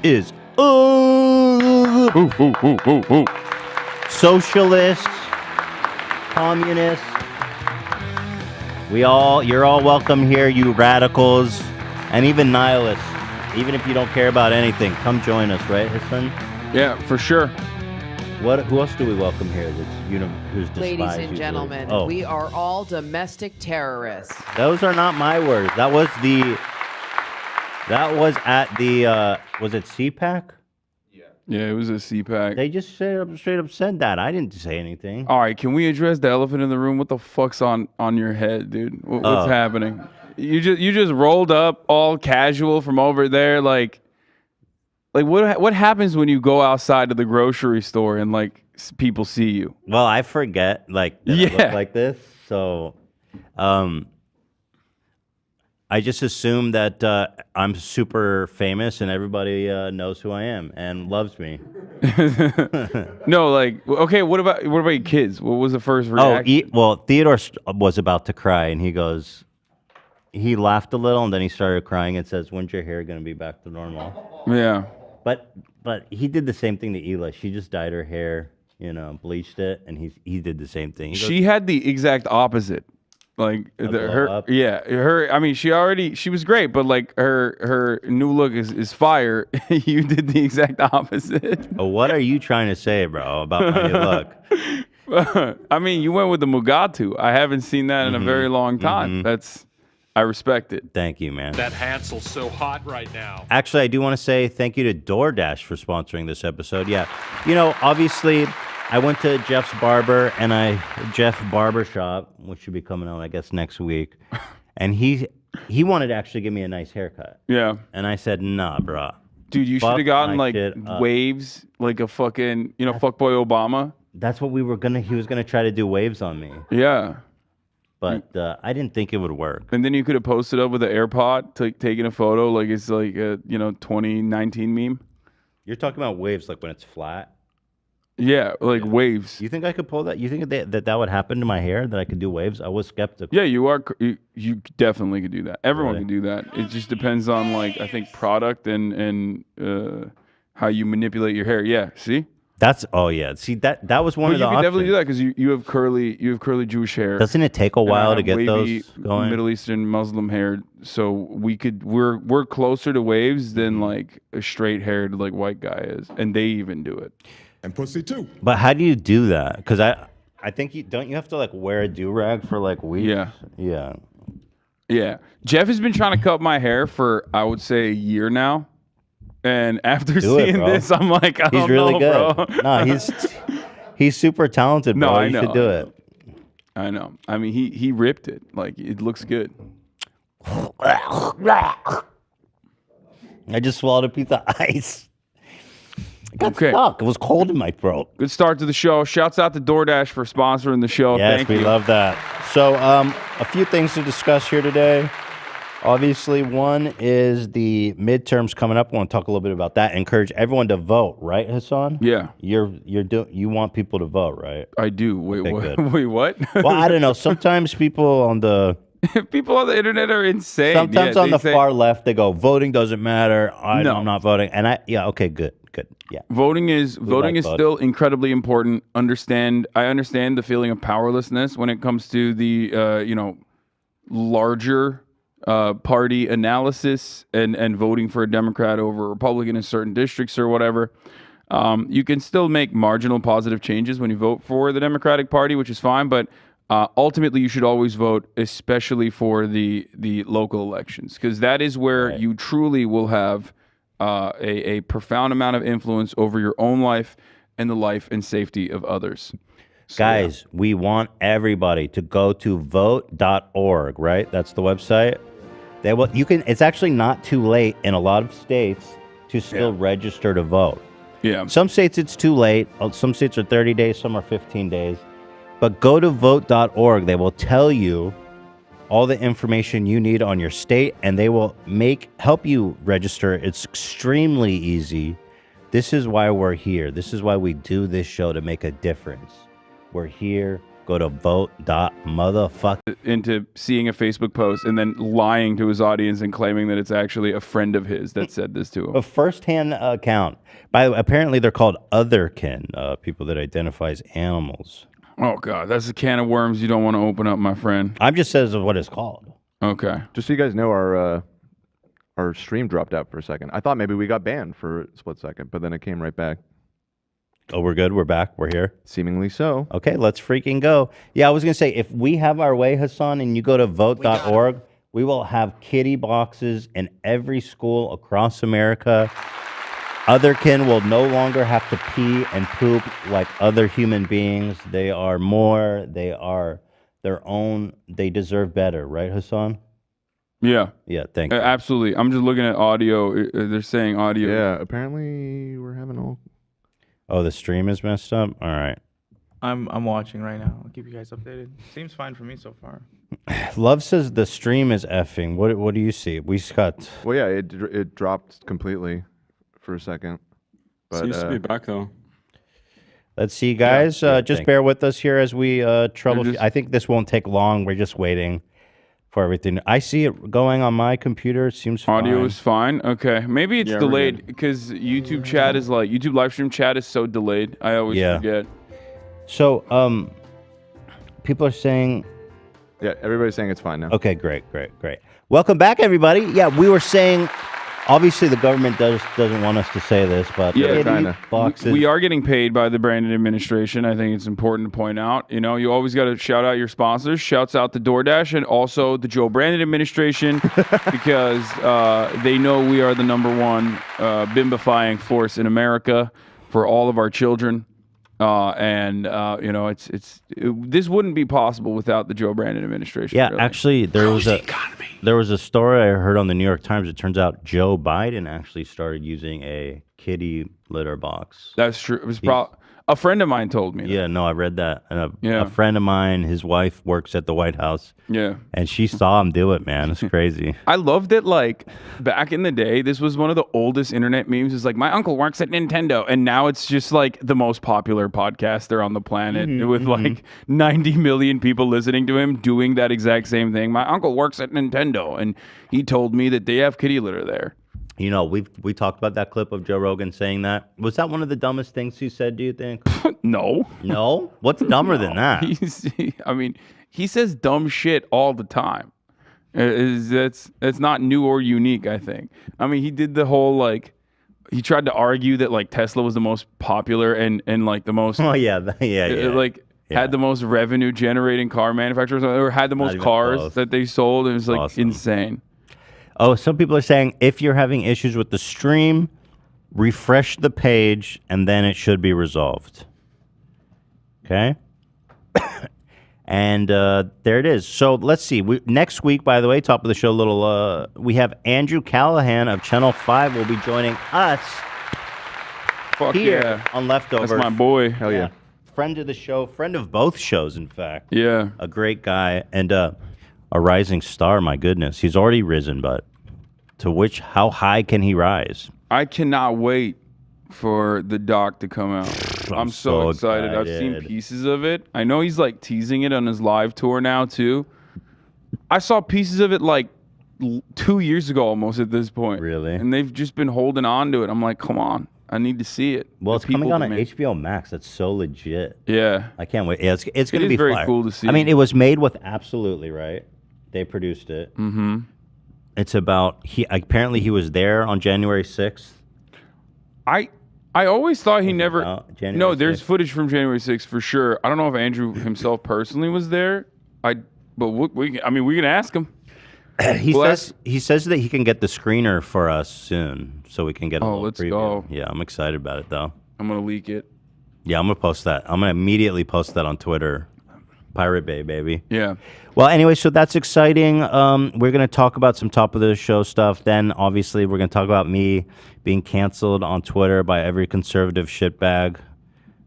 is socialists, communists. You're all welcome here, you radicals, and even nihilists. Even if you don't care about anything, come join us, right, Hassan? Yeah, for sure. Who else do we welcome here? Who's despised? Ladies and gentlemen, we are all domestic terrorists. Those are not my words. That was at the was it CPAC? Yeah, it was a CPAC. They just straight up said that. I didn't say anything. All right, can we address the elephant in the room? What the fuck's on your head, dude? What's happening? You just rolled up all casual from over there, like what happens when you go outside to the grocery store and like people see you? Well, I forget that I look like this, so I just assume that I'm super famous and everybody knows who I am and loves me. No, like, okay, what about your kids? What was the first reaction? Theodore was about to cry, and he laughed a little, and then he started crying and says, "When's your hair going to be back to normal?" Yeah. But he did the same thing to Ela. She just dyed her hair, bleached it, and he did the same thing. She had the exact opposite. Like I mean, she was great, but like her new look is fire. You did the exact opposite. What are you trying to say, bro, about my new look? I mean, you went with the Mugatu. I haven't seen that in a very long time. I respect it. Thank you, man. That Hansel's so hot right now. Actually, I do want to say thank you to DoorDash for sponsoring this episode. Yeah, obviously, I went to Jeff's Barbershop, which should be coming out, I guess, next week. And he wanted to actually give me a nice haircut. Yeah. And I said, nah, bro. Dude, you should have gotten like waves, like a fucking, fuckboy Obama. That's what he was going to try to do waves on me. Yeah. But I didn't think it would work. And then you could have posted up with an AirPod, taking a photo like it's like a, 2019 meme. You're talking about waves like when it's flat? Yeah, like waves. You think I could pull that? You think that would happen to my hair, that I could do waves? I was skeptical. Yeah, you are. You definitely could do that. Everyone can do that. It just depends on, like, I think product and how you manipulate your hair. Yeah, see? See, that was one of the options. You can definitely do that because you have curly Jewish hair. Doesn't it take a while to get wavy, those going? Middle Eastern Muslim hair, so we're closer to waves than like a straight haired like white guy is, and they even do it. And pussy too. But how do you do that? Because I think don't you have to like wear a do-rag for like weeks? Yeah. Jeff has been trying to cut my hair for, I would say, a year now. And after seeing this, I'm like, I don't really know, good. bro. No, he's super talented, bro. No, I you know. should do it. I know. I mean, he ripped it. Like, it looks good. I just swallowed a piece of ice. I got stuck. It was cold in my throat. Good start to the show. Shouts out to DoorDash for sponsoring the show. Yes, Thank we you. love that. So, a few things to discuss here today. Obviously, one is the midterms coming up. I want to talk a little bit about that. Encourage everyone to vote, right, Hassan? Yeah. You want people to vote, right? I do. Wait, Okay, what? good. Wait, what? Well, I don't know. Sometimes people on the internet are insane. Sometimes on the far left, they go, voting doesn't matter. I'm not voting. And okay, good. Yeah. Voting is still incredibly important. I understand the feeling of powerlessness when it comes to the larger party analysis and voting for a Democrat over a Republican in certain districts or whatever. You can still make marginal positive changes when you vote for the Democratic Party, which is fine, but ultimately you should always vote, especially for the local elections, because that is where you truly will have a profound amount of influence over your own life and the life and safety of others. So, guys, we want everybody to go to vote.org, right? That's the website. It's actually not too late in a lot of states to still register to vote. Yeah. Some states it's too late. Some states are 30 days, some are 15 days. But go to vote.org. They will tell you all the information you need on your state, and they will help you register. It's extremely easy. This is why we're here. This is why we do this show, to make a difference. We're here. Go to vote.motherfuck. Into seeing a Facebook post and then lying to his audience and claiming that it's actually a friend of his that said this to him. A first-hand account. By the way, apparently they're called otherkin, people that identify as animals. Oh, God. That's a can of worms you don't want to open up, my friend. I'm just says what it's called. Okay. Just so you guys know, our stream dropped out for a second. I thought maybe we got banned for a split second, but then it came right back. Oh, we're good. We're back. We're here. Seemingly so. Okay, let's freaking go. Yeah, I was going to say, if we have our way, Hassan, and you go to vote.org, we will have kitty boxes in every school across America. Otherkin will no longer have to pee and poop like other human beings. They are more. They are their own. They deserve better. Right, Hassan? Yeah. Yeah, thank you. Absolutely. I'm just looking at audio. They're saying audio. Yeah, apparently we're having all... Oh, the stream is messed up? All right. I'm watching right now. I'll keep you guys updated. Seems fine for me so far. Love says the stream is effing. What do you see? We got... Well, yeah, it dropped completely for a second. But, Seems to be back, though. Let's see, guys. Just bear with us here as we troubleshoot. I think this won't take long. We're just waiting for everything. I see it going on my computer. It seems fine. Audio is fine. Okay. Maybe it's delayed because YouTube chat is like, YouTube live stream chat is so delayed. I always forget. So, people are saying... Yeah, everybody's saying it's fine now. Okay, great. Welcome back, everybody. Yeah, we were saying... Obviously, the government doesn't want us to say this, but boxes. We are getting paid by the Brandon administration. I think it's important to point out. You know, you always got to shout out your sponsors. Shouts out the DoorDash and also the Joe Brandon administration because they know we are the #1 bimbifying force in America for all of our children. You know, this wouldn't be possible without the Joe Brandon administration. Yeah, really. actually, there was a story I heard on the New York Times. It turns out Joe Biden actually started using a kitty litter box. That's true. It was a friend of mine told me. Yeah, no, I read that. And a friend of mine, his wife works at the White House. Yeah. And she saw him do it, man. It's crazy. I love that, like, back in the day, this was one of the oldest internet memes. It's like, my uncle works at Nintendo. And now it's just, like, the most popular podcaster on the planet with, like, 90 million people listening to him doing that exact same thing. My uncle works at Nintendo, and he told me that they have kitty litter there. You know, we talked about that clip of Joe Rogan saying that. Was that one of the dumbest things he said, do you think? No. No? What's dumber than that? He says dumb shit all the time. It's not new or unique, I think. I mean, he did the whole, like, he tried to argue that, like, Tesla was the most popular and like, the most... Oh, yeah. Had the most revenue-generating car manufacturers, or had the most cars that they sold. It was, like, insane. Oh, some people are saying if you're having issues with the stream, refresh the page, and then it should be resolved. Okay? And there it is. So let's see. Next week, by the way, top of the show, we have Andrew Callahan of Channel 5 will be joining us here on Leftovers. That's my boy. Hell yeah. Friend of the show, friend of both shows, in fact. Yeah. A great guy and a rising star, my goodness. He's already risen, but how high can he rise? I cannot wait for the doc to come out. I'm so excited. I've seen pieces of it. I know he's like teasing it on his live tour now too. I saw pieces of it like 2 years ago almost at this point. Really? And they've just been holding on to it. I'm like, come on. I need to see it. Well, it's coming on HBO Max. That's so legit. Yeah. I can't wait. Yeah, it's going to be very fire. Cool to see. I mean, it was made with Absolutely, right? They produced it. Mm-hmm. It's about apparently he was there on January 6th. I always thought he never. No, there's footage from January 6th for sure. I don't know if Andrew himself personally was there. But we can ask him. He says that he can get the screener for us soon, so we can get a little let's preview. Go. Yeah, I'm excited about it though. I'm gonna leak it. Yeah, I'm gonna post that. I'm gonna immediately post that on Twitter. Pirate Bay, baby. Yeah. Well, anyway, so that's exciting. We're going to talk about some top of the show stuff. Then, obviously, we're going to talk about me being canceled on Twitter by every conservative shitbag,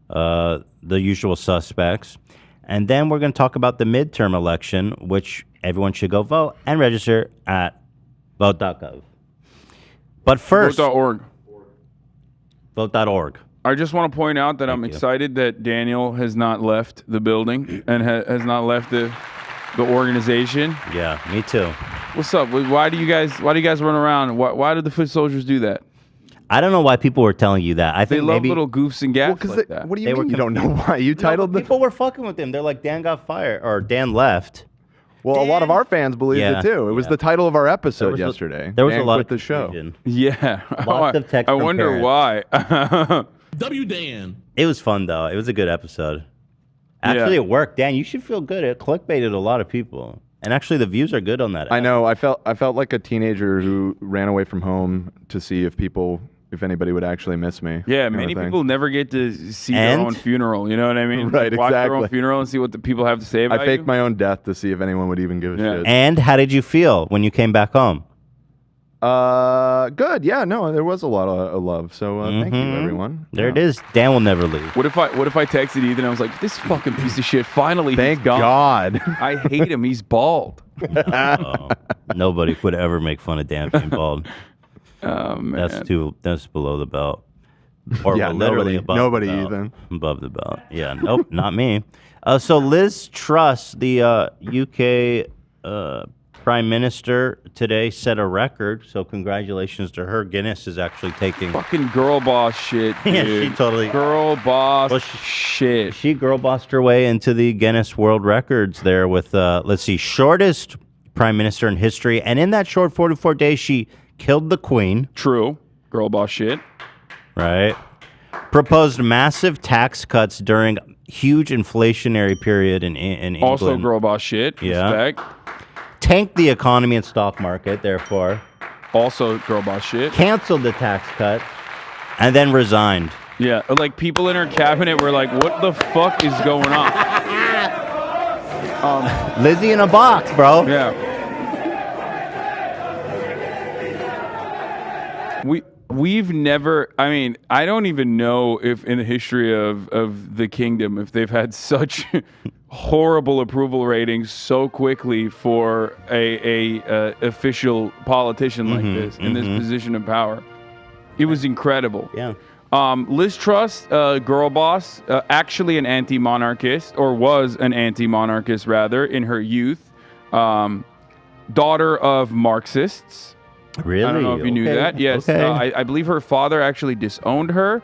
the usual suspects. And then we're going to talk about the midterm election, which everyone should go vote and register at vote.gov. But first... Vote.org. Vote.org. I just want to point out that I'm excited that Daniel has not left the building and has not left the organization. Yeah, me too. What's up? Why do you guys run around? Why did the foot soldiers do that? I don't know why people were telling you that. I think they love maybe little goofs and gaffes like that. What do you mean you don't know why? You titled the... People were fucking with him. They're like, Dan got fired, or Dan left. Well, a lot of our fans believed it too. It was the title of our episode yesterday. There was a lot of the show. Yeah. Lots of text. I wonder why. W Dan. It was fun though. It was a good episode. Actually, it worked. Dan, you should feel good. It clickbaited a lot of people. And actually, the views are good on that. I know. I felt like a teenager who ran away from home to see if anybody would actually miss me. Yeah, many people never get to see their own funeral. You know what I mean? Right, Watch their exactly. own funeral and see what the people have to say about I faked my own death to see if anyone would even give a shit. And how did you feel when you came back home? Good. Yeah, no, there was a lot of love. So thank you, everyone. There it is. Dan will never leave. What if I texted Ethan and I was like, this fucking piece of shit, finally Thank he's gone. God. I hate him. He's bald. No. Nobody would ever make fun of Dan being bald. Oh, man. That's below the belt. Or Yeah, literally nobody above the belt. even. Above the belt. Yeah, nope, not me. So Liz Truss, the UK Prime Minister, today set a record. So congratulations to her. Guinness is actually taking... Fucking girl boss shit, dude. Yeah, she totally... Girl boss shit. She girl bossed her way into the Guinness World Records there with, let's see, shortest Prime Minister in history. And in that short 44 days, she killed the Queen. True. Girl boss shit. Right. Proposed massive tax cuts during huge inflationary period in England. Also girl boss shit. Yeah. Respect. Tanked the economy and stock market, therefore. Also girl boss shit. Canceled the tax cut. And then resigned. Yeah. Like people in her cabinet were like, what the fuck is going on? Lizzie in a box, bro. Yeah. We've never, I mean, I don't even know if in the history of the kingdom, if they've had such horrible approval ratings so quickly for a official politician like this in this position of power. It was incredible. Yeah. Liz Truss, girl boss, actually an anti-monarchist, or was an anti-monarchist rather, in her youth. Daughter of Marxists. Really? I don't know if you knew that. Yes. Okay. I believe her father actually disowned her.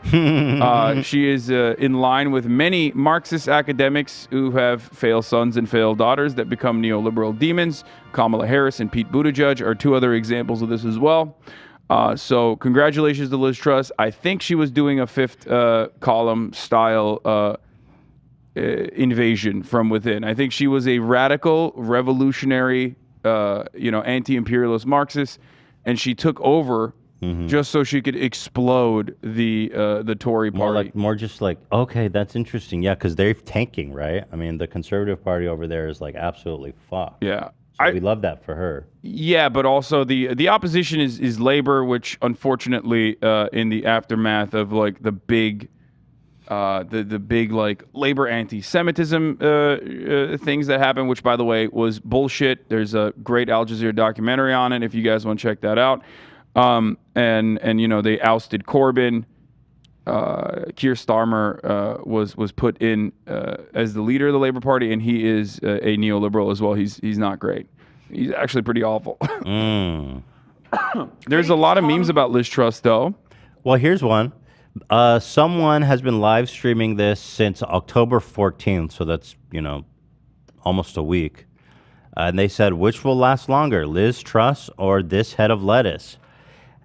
She is in line with many Marxist academics who have failed sons and failed daughters that become neoliberal demons. Kamala Harris and Pete Buttigieg are two other examples of this as well. So congratulations to Liz Truss. I think she was doing a fifth column style invasion from within. I think she was a radical, revolutionary, anti-imperialist Marxist. And she took over just so she could explode the Tory party. More just like, okay, that's interesting. Yeah, because they're tanking, right? I mean, the Conservative Party over there is like absolutely fucked. Yeah. So we love that for her. Yeah, but also the opposition is Labor, which unfortunately in the aftermath of like the big like labor anti-Semitism things that happened, which by the way was bullshit. There's a great Al Jazeera documentary on it if you guys want to check that out. And they ousted Corbyn. Keir Starmer was put in as the leader of the Labor Party, and he is a neoliberal as well. He's not great. He's actually pretty awful. There's a lot of memes about Liz Truss though. Well, here's one. Someone has been live streaming this since October 14th, so that's, almost a week. And they said, which will last longer, Liz Truss or this head of lettuce?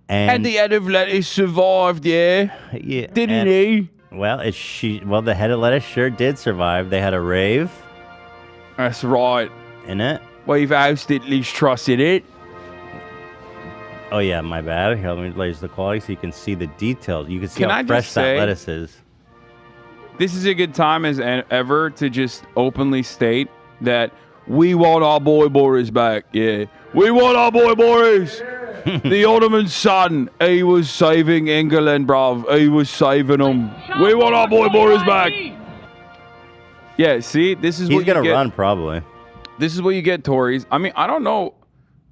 And the head of lettuce survived, yeah. Didn't he? Well, the head of lettuce sure did survive. They had a rave. That's right. In it. We've ousted Liz Truss in it. Oh, yeah, my bad. Here, let me raise the quality so you can see the details. You can see Can how I fresh just that say, lettuce is. This is a good time as ever to just openly state that we want our boy Boris back. Yeah, we want our boy Boris. The Ottoman son, he was saving England, bruv. He was saving them. We want our boy Boris back. Yeah, see, this is He's what you going to get. run, probably. This is what you get, Tories. I mean, I don't know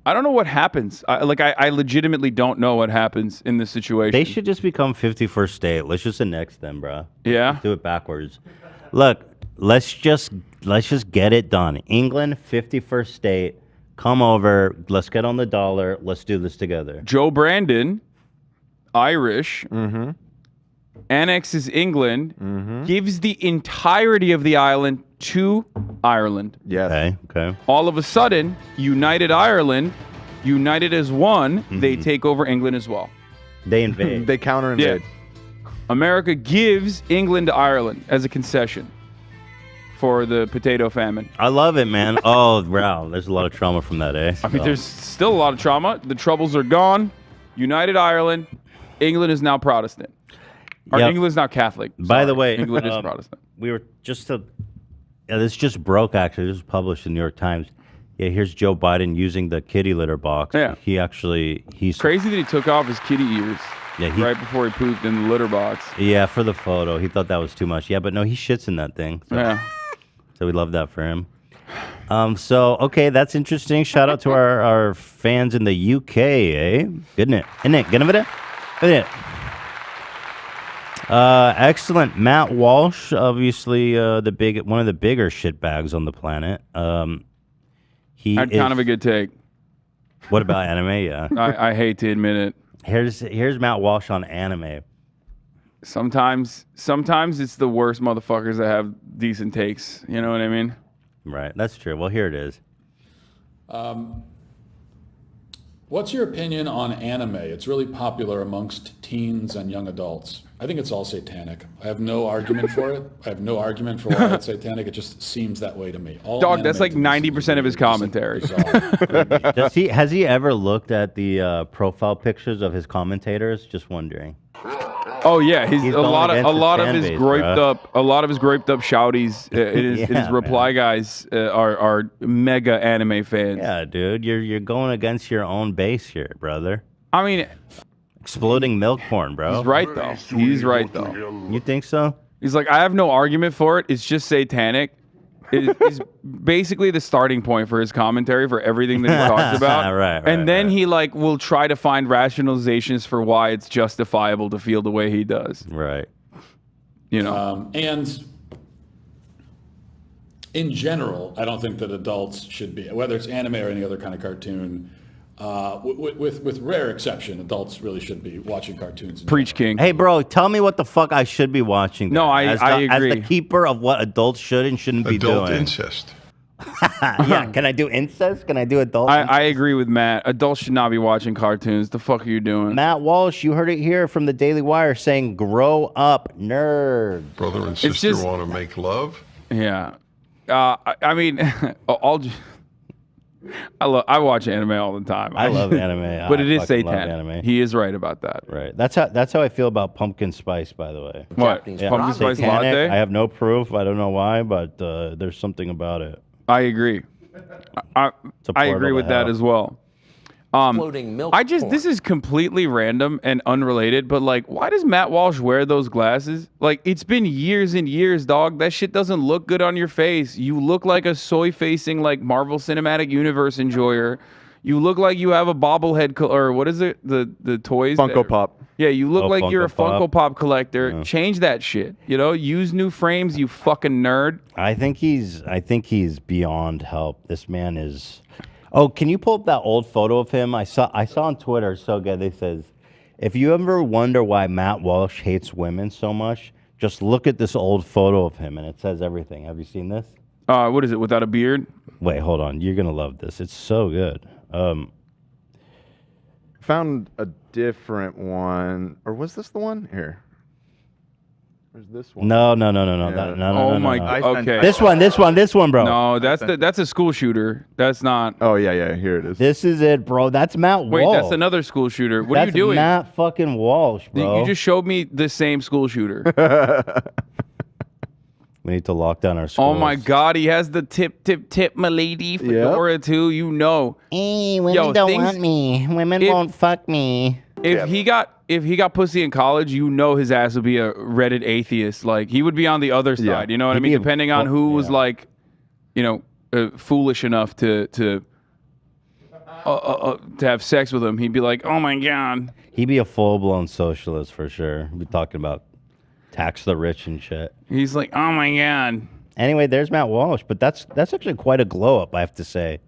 I don't know what happens. I legitimately don't know what happens in this situation. They should just become 51st state. Let's just annex them, bro. Yeah. Let's do it backwards. Look, let's just get it done. England, 51st state. Come over. Let's get on the dollar. Let's do this together. Joe Brandon, Irish, annexes England, gives the entirety of the island to Ireland. Yes. Okay. All of a sudden, United Ireland, united as one, they take over England as well. They invade. They counter invade. America gives England to Ireland as a concession for the potato famine. I love it, man. Oh, wow. There's a lot of trauma from that, eh? I mean, there's still a lot of trauma. The troubles are gone. United Ireland. England is now Protestant. Or Yep. England's now Catholic. By the way, England is Protestant. We were just this just broke, actually. This was published in the New York Times. Yeah, here's Joe Biden using the kitty litter box. Yeah. He's crazy that he took off his kitty ears right before he pooped in the litter box. Yeah, for the photo. He thought that was too much. Yeah, but no, he shits in that thing. So, Yeah. So we love that for him. So, okay, that's interesting. Shout out to our fans in the UK, eh? Good night. Good night. Excellent. Matt Walsh, obviously one of the bigger shitbags on the planet. He Had kind of a good take. What about anime? Yeah. I hate to admit it. Here's Matt Walsh on anime. Sometimes it's the worst motherfuckers that have decent takes. You know what I mean? Right. That's true. Well, here it is. What's your opinion on anime? It's really popular amongst teens and young adults. I think it's all satanic. I have no argument for it. I have no argument for why it's satanic. It just seems that way to me. Dog, that's like 90% of his commentary. Has he ever looked at the profile pictures of his commentators? Just wondering. Oh yeah, he's a lot of his base, griped up shouties in his reply guys are mega anime fans. Yeah, dude, you're going against your own base here, brother. I mean, exploding milk porn, bro. He's right though. He's right though. You think so? He's like, I have no argument for it. It's just satanic. It is basically the starting point for his commentary for everything that he talks about. Right, and then he will try to find rationalizations for why it's justifiable to feel the way he does. Right. You know. And in general, I don't think that adults should be, whether it's anime or any other kind of cartoon, with rare exception, adults really should be watching cartoons. Preach, King. Hey, bro, tell me what the fuck I should be watching. No, I agree. As the keeper of what adults should and shouldn't be doing. Adult incest. Yeah, can I do incest? Can I do adult incest? I agree with Matt. Adults should not be watching cartoons. The fuck are you doing? Matt Walsh, you heard it here from the Daily Wire saying, grow up, nerd. Brother and sister want to make love? Yeah. I mean, I watch anime all the time. I love anime. But it is fucking love satanic. anime. He is right about that. Right. That's how I feel about pumpkin spice, by the way. What? Yeah, Pumpkin spice satanic. latte? I have no proof. I don't know why, but there's something about it. I agree. I agree with that as well. This is completely random and unrelated, but why does Matt Walsh wear those glasses? It's been years and years, dog. That shit doesn't look good on your face. You look like a soy-facing Marvel Cinematic Universe enjoyer. You look like you have a bobblehead or what is it? The toys? Funko Pop. Yeah, you look like you're a Funko Funko Pop collector. Yeah. Change that shit. Use new frames, you fucking nerd. I think he's beyond help. This man is. Oh, can you pull up that old photo of him? I saw on Twitter. It's so good. It says, if you ever wonder why Matt Walsh hates women so much, just look at this old photo of him, and it says everything. Have you seen this? What is it? Without a beard? Wait, hold on. You're gonna love this. It's so good. Found a different one, or was this the one here? Where's this one? No. Yeah. Oh my god. Okay. This one, bro. No, that's a school shooter. That's not. Oh yeah. Here it is. This is it, bro. That's Matt Walsh. Wait, that's another school shooter. What are you doing? Matt fucking Walsh, bro. You just showed me the same school shooter. We need to lock down our schools. Oh my god, he has the tip, my lady, fedora too. Hey, women don't want me. Women won't fuck me. If he got pussy in college, his ass would be a Reddit atheist. He would be on the other side. You know what I mean? Depending on who was foolish enough to to have sex with him, he'd be like, "Oh my god." He'd be a full-blown socialist for sure. He'd be talking about tax the rich and shit. He's like, "Oh my god." Anyway, there's Matt Walsh, but that's actually quite a glow up, I have to say.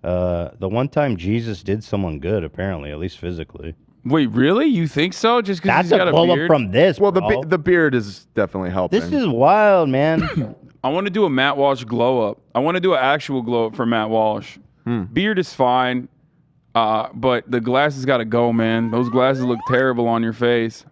The one time Jesus did someone good, apparently, at least physically. Wait, really? You think so? Just because That's he's got a glow beard? up from this. Well, bro. the beard is definitely helping. This is wild, man. I want to do a Matt Walsh glow up. I want to do an actual glow up for Matt Walsh. Beard is fine, but the glasses got to go, man. Those glasses look terrible on your face.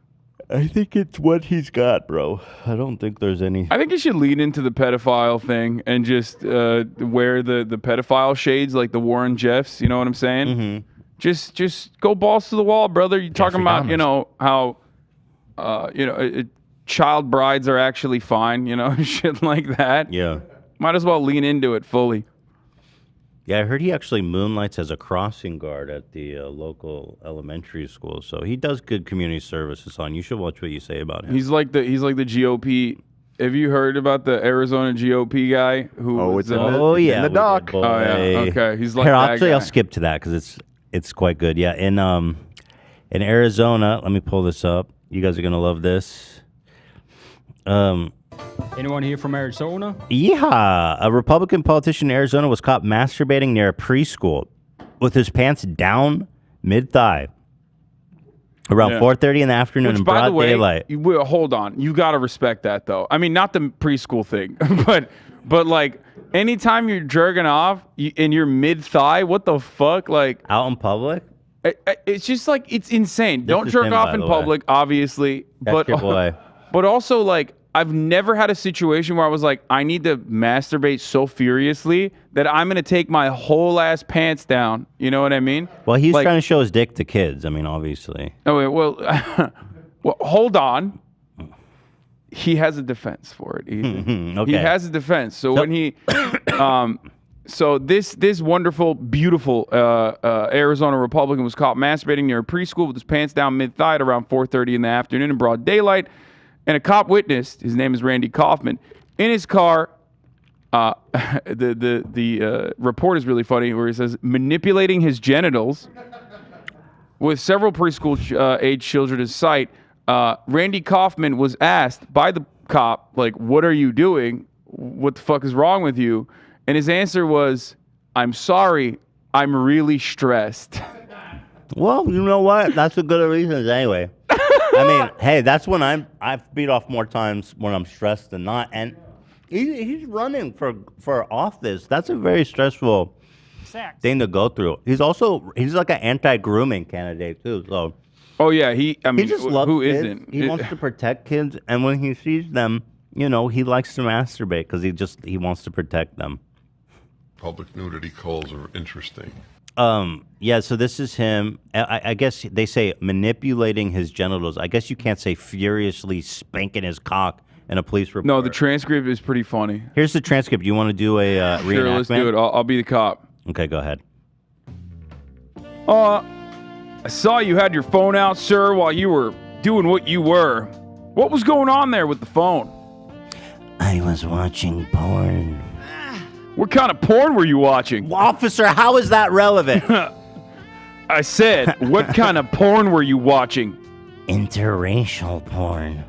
I think it's what he's got, bro. I don't think there's any. I think you should lean into the pedophile thing and just wear the pedophile shades like the Warren Jeffs. You know what I'm saying? Mm-hmm. Just go balls to the wall, brother. You're talking about, Dahmer's. how, child brides are actually fine, shit like that. Yeah. Might as well lean into it fully. Yeah, I heard he actually moonlights as a crossing guard at the local elementary school. So he does good community services. You should watch what you say about him. He's like the GOP. Have you heard about the Arizona GOP guy who? Oh, was it's in Oh the, yeah, in the we doc. did, boy. Oh yeah, okay. He's like Here, that actually, guy. I'll skip to that because it's quite good. Yeah, in Arizona, let me pull this up. You guys are gonna love this. Anyone here from Arizona? Yeah, a Republican politician in Arizona was caught masturbating near a preschool with his pants down mid-thigh around 4:30 in the afternoon in Which, by broad the way, daylight. Hold on. You got to respect that, though. I mean, not the preschool thing, but like, anytime you're jerking off and you're mid-thigh, what the fuck? Like, Out in public? it's just like, it's insane. Don't is jerk him, off by in the public, obviously. That's your boy. But also, like, I've never had a situation where I was like, I need to masturbate so furiously that I'm going to take my whole ass pants down. You know what I mean? Well, he's Like- trying to show his dick to kids. I mean, obviously. Oh, wait, well, hold on. He has a defense for it. Ethan. Okay. He has a defense. So when he, so this wonderful, beautiful Arizona Republican was caught masturbating near a preschool with his pants down mid-thigh at around 4:30 in the afternoon in broad daylight. And a cop witnessed, his name is Randy Kaufman, in his car. The report is really funny where he says, manipulating his genitals with several preschool age children in sight. Randy Kaufman was asked by the cop, like, what are you doing? What the fuck is wrong with you? And his answer was, I'm sorry, I'm really stressed. Well, you know what? That's a good reason anyway. I mean, hey, that's when I've beat off more times when I'm stressed than not. And he's running for office. That's a very stressful thing to go through. He's like an anti-grooming candidate too. So yeah, he just loves who kids. isn't? He wants to protect kids, and when he sees them, he likes to masturbate because he wants to protect them. Public nudity calls are interesting. Yeah, so this is him. I guess they say manipulating his genitals. I guess you can't say furiously spanking his cock in a police report. No, the transcript is pretty funny. Here's the transcript. You want to do a reenactment? Sure, let's do it. I'll be the cop. Okay, go ahead. I saw you had your phone out, sir, while you were doing what you were. What was going on there with the phone? I was watching porn. What kind of porn were you watching? Officer, how is that relevant? I said, what kind of porn were you watching? Interracial porn.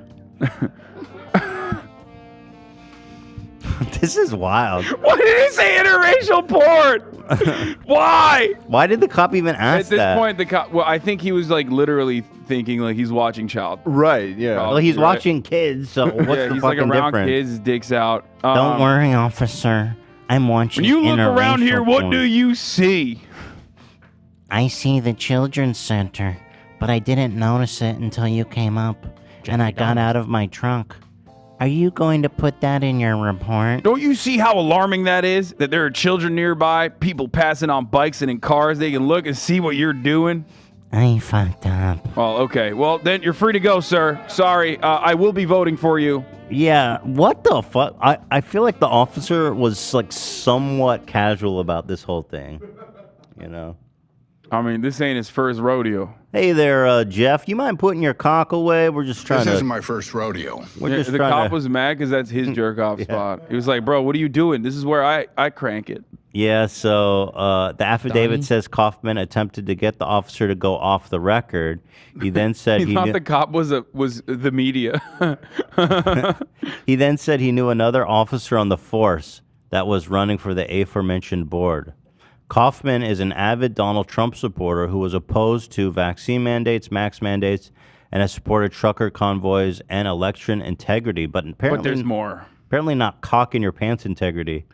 This is wild. Why did he say interracial porn? Why? Why did the cop even ask At this that? point, the cop. Well, I think he was like literally thinking like he's watching child. Right, yeah. Well, he's right? watching kids, so what's Yeah, the he's like fucking around difference? kids, his dick's out. Don't worry, officer. I'm watching When you look around interracial here, what porn. do you see? I see the children's center, but I didn't notice it until you came up, and I got out of my trunk. Are you going to put that in your report? Don't you see how alarming that is? That there are children nearby, people passing on bikes and in cars. They can look and see what you're doing. I fucked up. Oh, okay. Well, then you're free to go, sir. Sorry, I will be voting for you. Yeah, what the fuck? I feel like the officer was like somewhat casual about this whole thing. I mean, this ain't his first rodeo. Hey there, Jeff. You mind putting your cock away? We're just trying This to. isn't my first rodeo. We're Yeah, just the trying cop to. was mad because that's his jerk off spot. He was like, bro, what are you doing? This is where I crank it. Yeah, so the affidavit says Kaufman attempted to get the officer to go off the record. He then said he he thought knew, the cop was the media. he then said he knew another officer on the force that was running for the aforementioned board. Kaufman is an avid Donald Trump supporter who was opposed to vaccine mandates, mask mandates, and has supported trucker convoys and election integrity. But apparently, But there's more. Apparently, not cock in your pants integrity.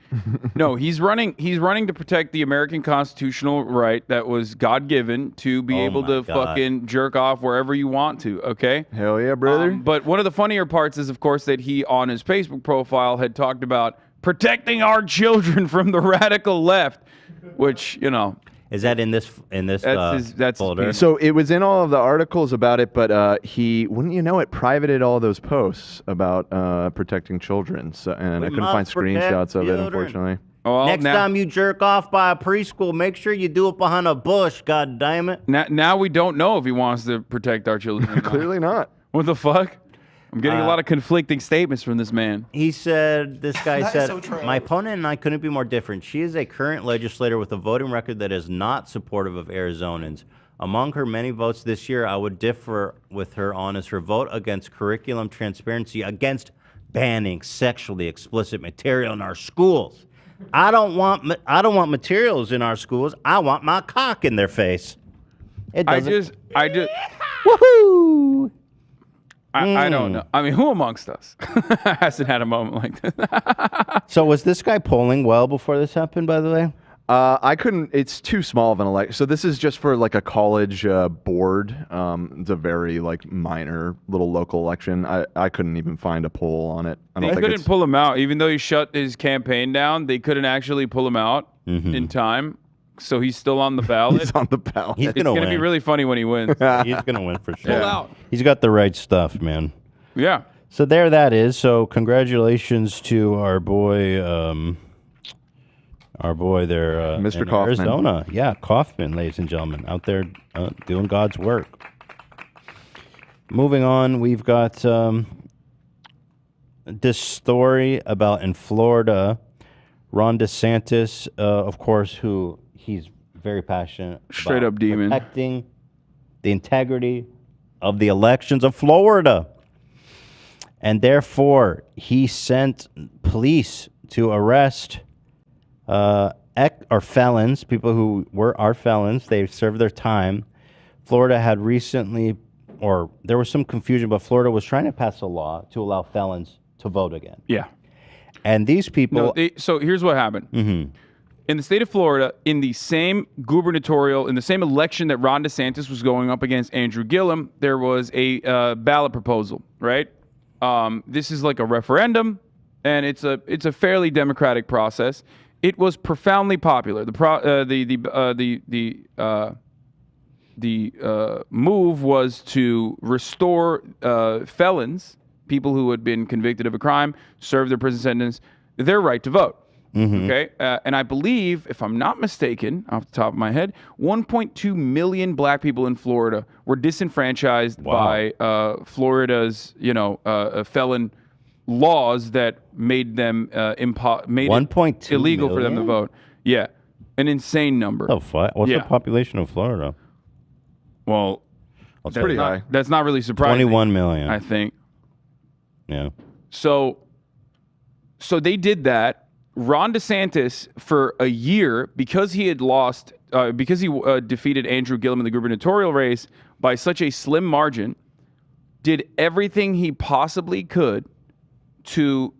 No, he's running to protect the American constitutional right that was God-given to be able to fucking jerk off wherever you want to, okay? Hell yeah, brother. But one of the funnier parts is, of course, that he, on his Facebook profile, had talked about protecting our children from the radical left, which, you know... Is that in this that's folder? So it was in all of the articles about it, but he, wouldn't you know it, privated all those posts about protecting children. So, and I couldn't find screenshots of it, unfortunately. Well, Next time you jerk off by a preschool, make sure you do it behind a bush, god damn it. Now we don't know if he wants to protect our children. Clearly not. What the fuck? I'm getting a lot of conflicting statements from this man. He said, this guy That is said, so true. my opponent and I couldn't be more different. She is a current legislator with a voting record that is not supportive of Arizonans. Among her many votes this year, I would differ with her on is her vote against curriculum transparency, against banning sexually explicit material in our schools. I don't want materials in our schools. I want my cock in their face. I just woohoo! I don't know. I mean, who amongst us hasn't had a moment like this? So was this guy polling well before this happened, by the way? I couldn't. It's too small of an election. So this is just for like a college board. It's a very like minor little local election. I couldn't even find a poll on it. I don't They think couldn't pull him out, even though he shut his campaign down. They couldn't actually pull him out in time. So he's still on the ballot. He's on the ballot. He's It's going to be really funny when he wins. He's going to win for sure. Pull out. He's got the right stuff, man. Yeah. So there that is. So congratulations to our boy there, Mr. in Kaufman. Arizona. Yeah, Kaufman, ladies and gentlemen, out there doing God's work. Moving on, we've got this story about in Florida, Ron DeSantis, of course, who he's very passionate Straight about up demon. protecting the integrity of the elections of Florida. And therefore, he sent police to arrest or felons, people who are felons. They served their time. Florida had recently, or there was some confusion, but Florida was trying to pass a law to allow felons to vote again. Yeah. And these people... So here's what happened. In the state of Florida, in the same in the same election that Ron DeSantis was going up against Andrew Gillum, there was a ballot proposal, right? This is like a referendum, and it's a fairly democratic process. It was profoundly popular. The move was to restore felons, people who had been convicted of a crime, served their prison sentence, their right to vote. Okay, and I believe, if I'm not mistaken, off the top of my head, 1.2 million black people in Florida were disenfranchised by Florida's, felon laws that made them made 1.2 it illegal for them to million? vote. Yeah, an insane number. What's the population of Florida? Well, it's pretty high. That's not really surprising. 21 million. I think. Yeah. So they did that. Ron DeSantis, for a year, because he had lost, because he defeated Andrew Gillum in the gubernatorial race by such a slim margin, did everything he possibly could to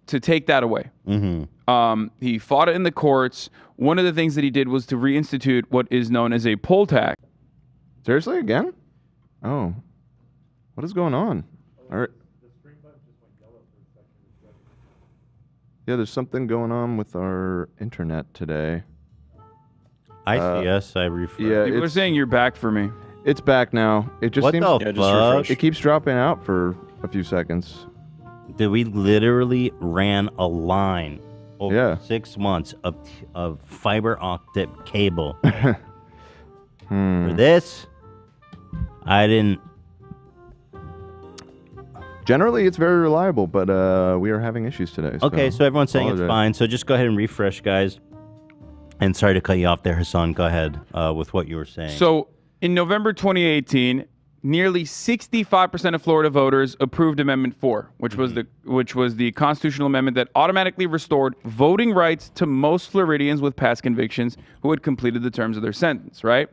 take that away. He fought it in the courts. One of the things that he did was to reinstitute what is known as a poll tax. Seriously, again? Oh, what is going on? All right. Yeah, there's something going on with our internet today. ICS, I refreshed. Yeah, People are saying you're back for me. It's back now. It just What seems the fuck? it keeps dropping out for a few seconds. Dude, we literally ran a line over 6 months of fiber optic cable. For this, I didn't. Generally, it's very reliable, but we are having issues today. Okay, so everyone's saying it's apologize. fine. So just go ahead and refresh, guys. And sorry to cut you off there, Hassan. Go ahead with what you were saying. So in November 2018, nearly 65% of Florida voters approved Amendment 4, which was the constitutional amendment that automatically restored voting rights to most Floridians with past convictions who had completed the terms of their sentence, right?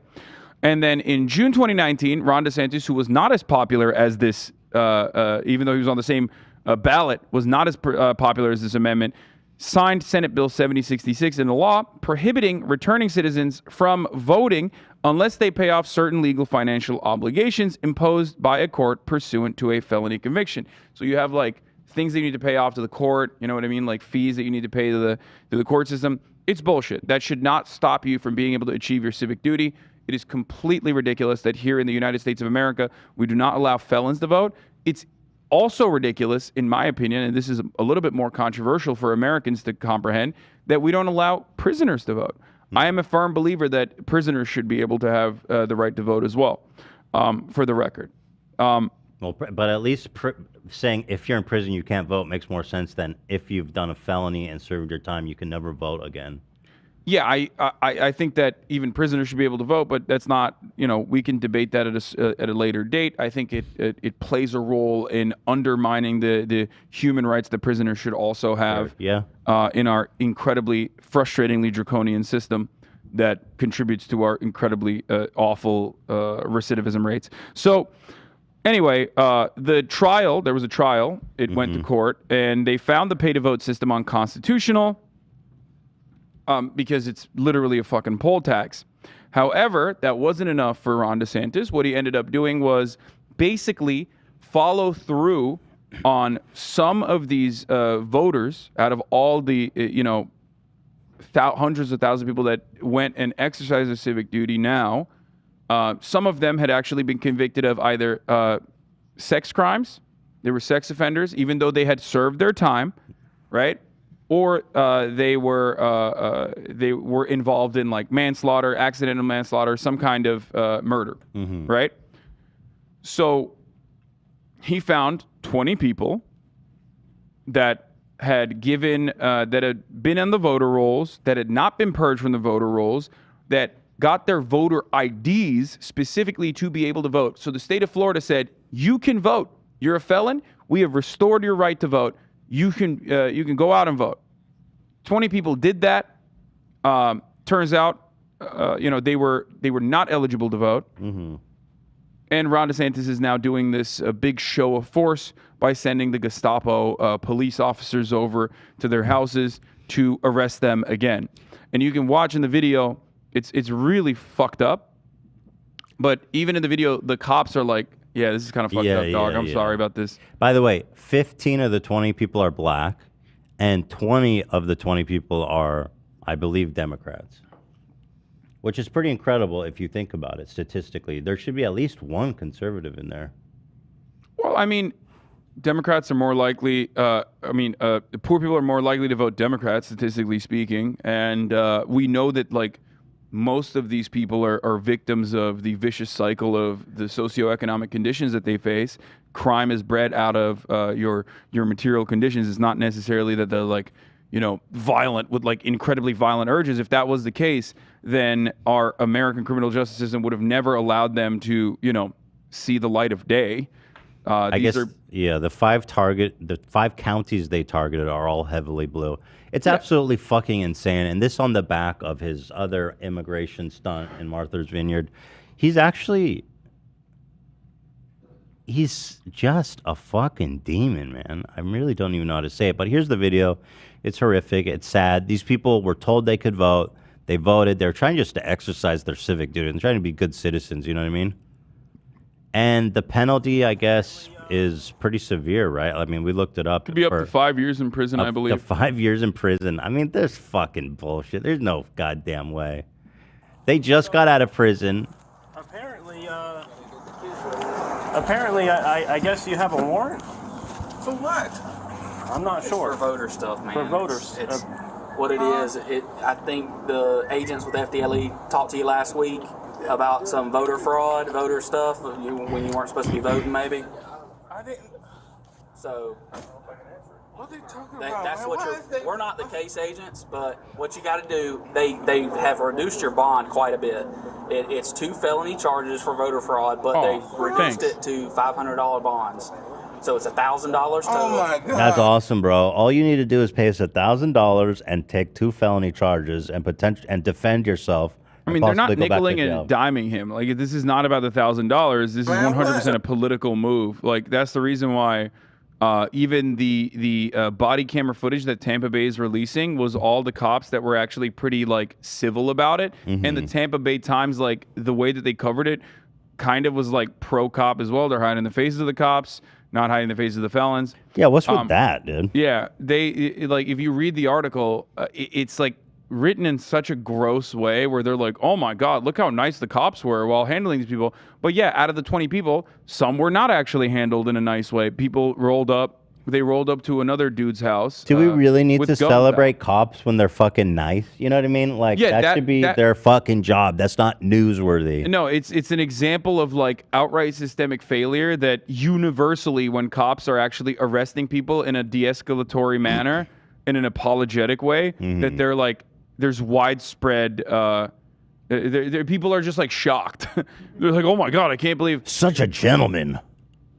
And then in June 2019, Ron DeSantis, who was not as popular as this, even though he was on the same ballot, was not as popular as this amendment, signed Senate Bill 7066 into law, prohibiting returning citizens from voting unless they pay off certain legal financial obligations imposed by a court pursuant to a felony conviction. So you have like things that you need to pay off to the court, you know what I mean? Like fees that you need to pay to the court system. It's bullshit. That should not stop you from being able to achieve your civic duty. It is completely ridiculous that here in the United States of America, we do not allow felons to vote. It's also ridiculous, in my opinion, and this is a little bit more controversial for Americans to comprehend, that we don't allow prisoners to vote. I am a firm believer that prisoners should be able to have the right to vote as well, for the record. Well, but at least saying if you're in prison you can't vote makes more sense than if you've done a felony and served your time you can never vote again. Yeah, I think that even prisoners should be able to vote, but that's not, we can debate that at a later date. I think it plays a role in undermining the human rights that prisoners should also have in our incredibly frustratingly draconian system that contributes to our incredibly awful recidivism rates. So anyway, there was a trial. It went to court, and they found the pay-to-vote system unconstitutional. Because it's literally a fucking poll tax. However, that wasn't enough for Ron DeSantis. What he ended up doing was basically follow through on some of these voters out of all the, hundreds of thousands of people that went and exercised their civic duty now. Some of them had actually been convicted of either sex crimes. They were sex offenders, even though they had served their time, right? Or they were involved in like manslaughter, accidental manslaughter, some kind of murder, right? So he found 20 people that had that had been on the voter rolls, that had not been purged from the voter rolls, that got their voter IDs specifically to be able to vote. So the state of Florida said, you can vote. You're a felon. We have restored your right to vote. You can go out and vote. 20 people did that. Turns out, they were not eligible to vote. And Ron DeSantis is now doing this big show of force by sending the Gestapo police officers over to their houses to arrest them again. And you can watch in the video, it's really fucked up. But even in the video, the cops are like, yeah, this is kind of fucked up, dog. I'm sorry about this. By the way, 15 of the 20 people are black, and 20 of the 20 people are, I believe, Democrats. Which is pretty incredible if you think about it statistically. There should be at least one conservative in there. Well, I mean, Democrats are more likely, poor people are more likely to vote Democrats, statistically speaking. And we know that, like, most of these people are victims of the vicious cycle of the socioeconomic conditions that they face. Crime is bred out of your material conditions. It's not necessarily that they're like, violent with like incredibly violent urges. If that was the case, then our American criminal justice system would have never allowed them to, see the light of day. The five counties they targeted are all heavily blue. It's absolutely fucking insane. And this on the back of his other immigration stunt in Martha's Vineyard. He's just a fucking demon, man. I really don't even know how to say it. But here's the video. It's horrific. It's sad. These people were told they could vote. They voted. They're trying just to exercise their civic duty and trying to be good citizens. You know what I mean? And the penalty, I guess, is pretty severe, right? I mean, we looked it up. Could be up to 5 years in prison, I believe. Up to 5 years in prison. I mean, there's fucking bullshit. There's no goddamn way. They just got out of prison. Apparently, I guess you have a warrant? For what? I'm not sure. For voter stuff, man. For voters. It's what it is. I think the agents with FDLE talked to you last week about some voter fraud, voter stuff, when you weren't supposed to be voting, maybe. So What are they talking that's about? what we're not the case agents, but what you got to do, they have reduced your bond quite a bit. It's 2 felony charges for voter fraud, but they've reduced it to $500 bonds. So it's $1,000 total. Oh my God. That's awesome, bro. All you need to do is pay us $1,000 and take 2 felony charges and defend yourself. I mean, they're not nickeling and diming him. Like, this is not about the $1,000. This is 100% a political move. Like, that's the reason why even the body camera footage that Tampa Bay is releasing was all the cops that were actually pretty, like, civil about it. And the Tampa Bay Times, like, the way that they covered it kind of was, like, pro-cop as well. They're hiding the faces of the cops, not hiding the faces of the felons. Yeah, what's with that, dude? Yeah, like, if you read the article, it's, like, written in such a gross way where they're like, oh my God, look how nice the cops were while handling these people. But yeah, out of the 20 people, some were not actually handled in a nice way. People rolled up to another dude's house. Do we really need to guns celebrate cops when they're fucking nice? You know what I mean? Like, Yeah, that should be their fucking job. That's not newsworthy. No, it's an example of, like, outright systemic failure that universally, when cops are actually arresting people in a de-escalatory manner, in an apologetic way, that they're like, there's widespread people are just, like, shocked. They're like, oh my God, I can't believe such a gentleman.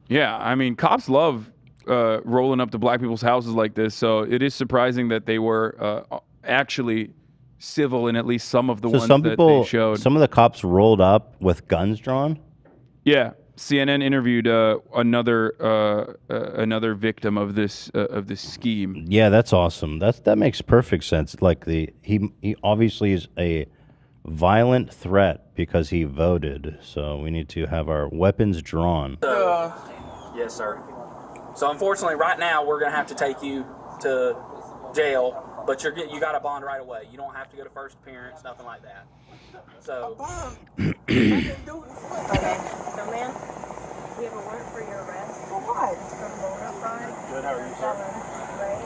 Yeah, I mean, cops love rolling up to black people's houses like this, so it is surprising that they were actually civil in at least some of the ones that they showed. Some of the cops rolled up with guns drawn. Yeah, CNN interviewed another victim of this scheme. Yeah, that's awesome. That makes perfect sense. Like, he obviously is a violent threat because he voted. So we need to have our weapons drawn. Yes, sir. So unfortunately, right now we're gonna have to take you to jail, but you got a bond right away. You don't have to go to first appearance, nothing like that. So. Okay, so ma'am, we have a warrant for your arrest. For what? It's for voter fraud. Good, how are you, sir? Right.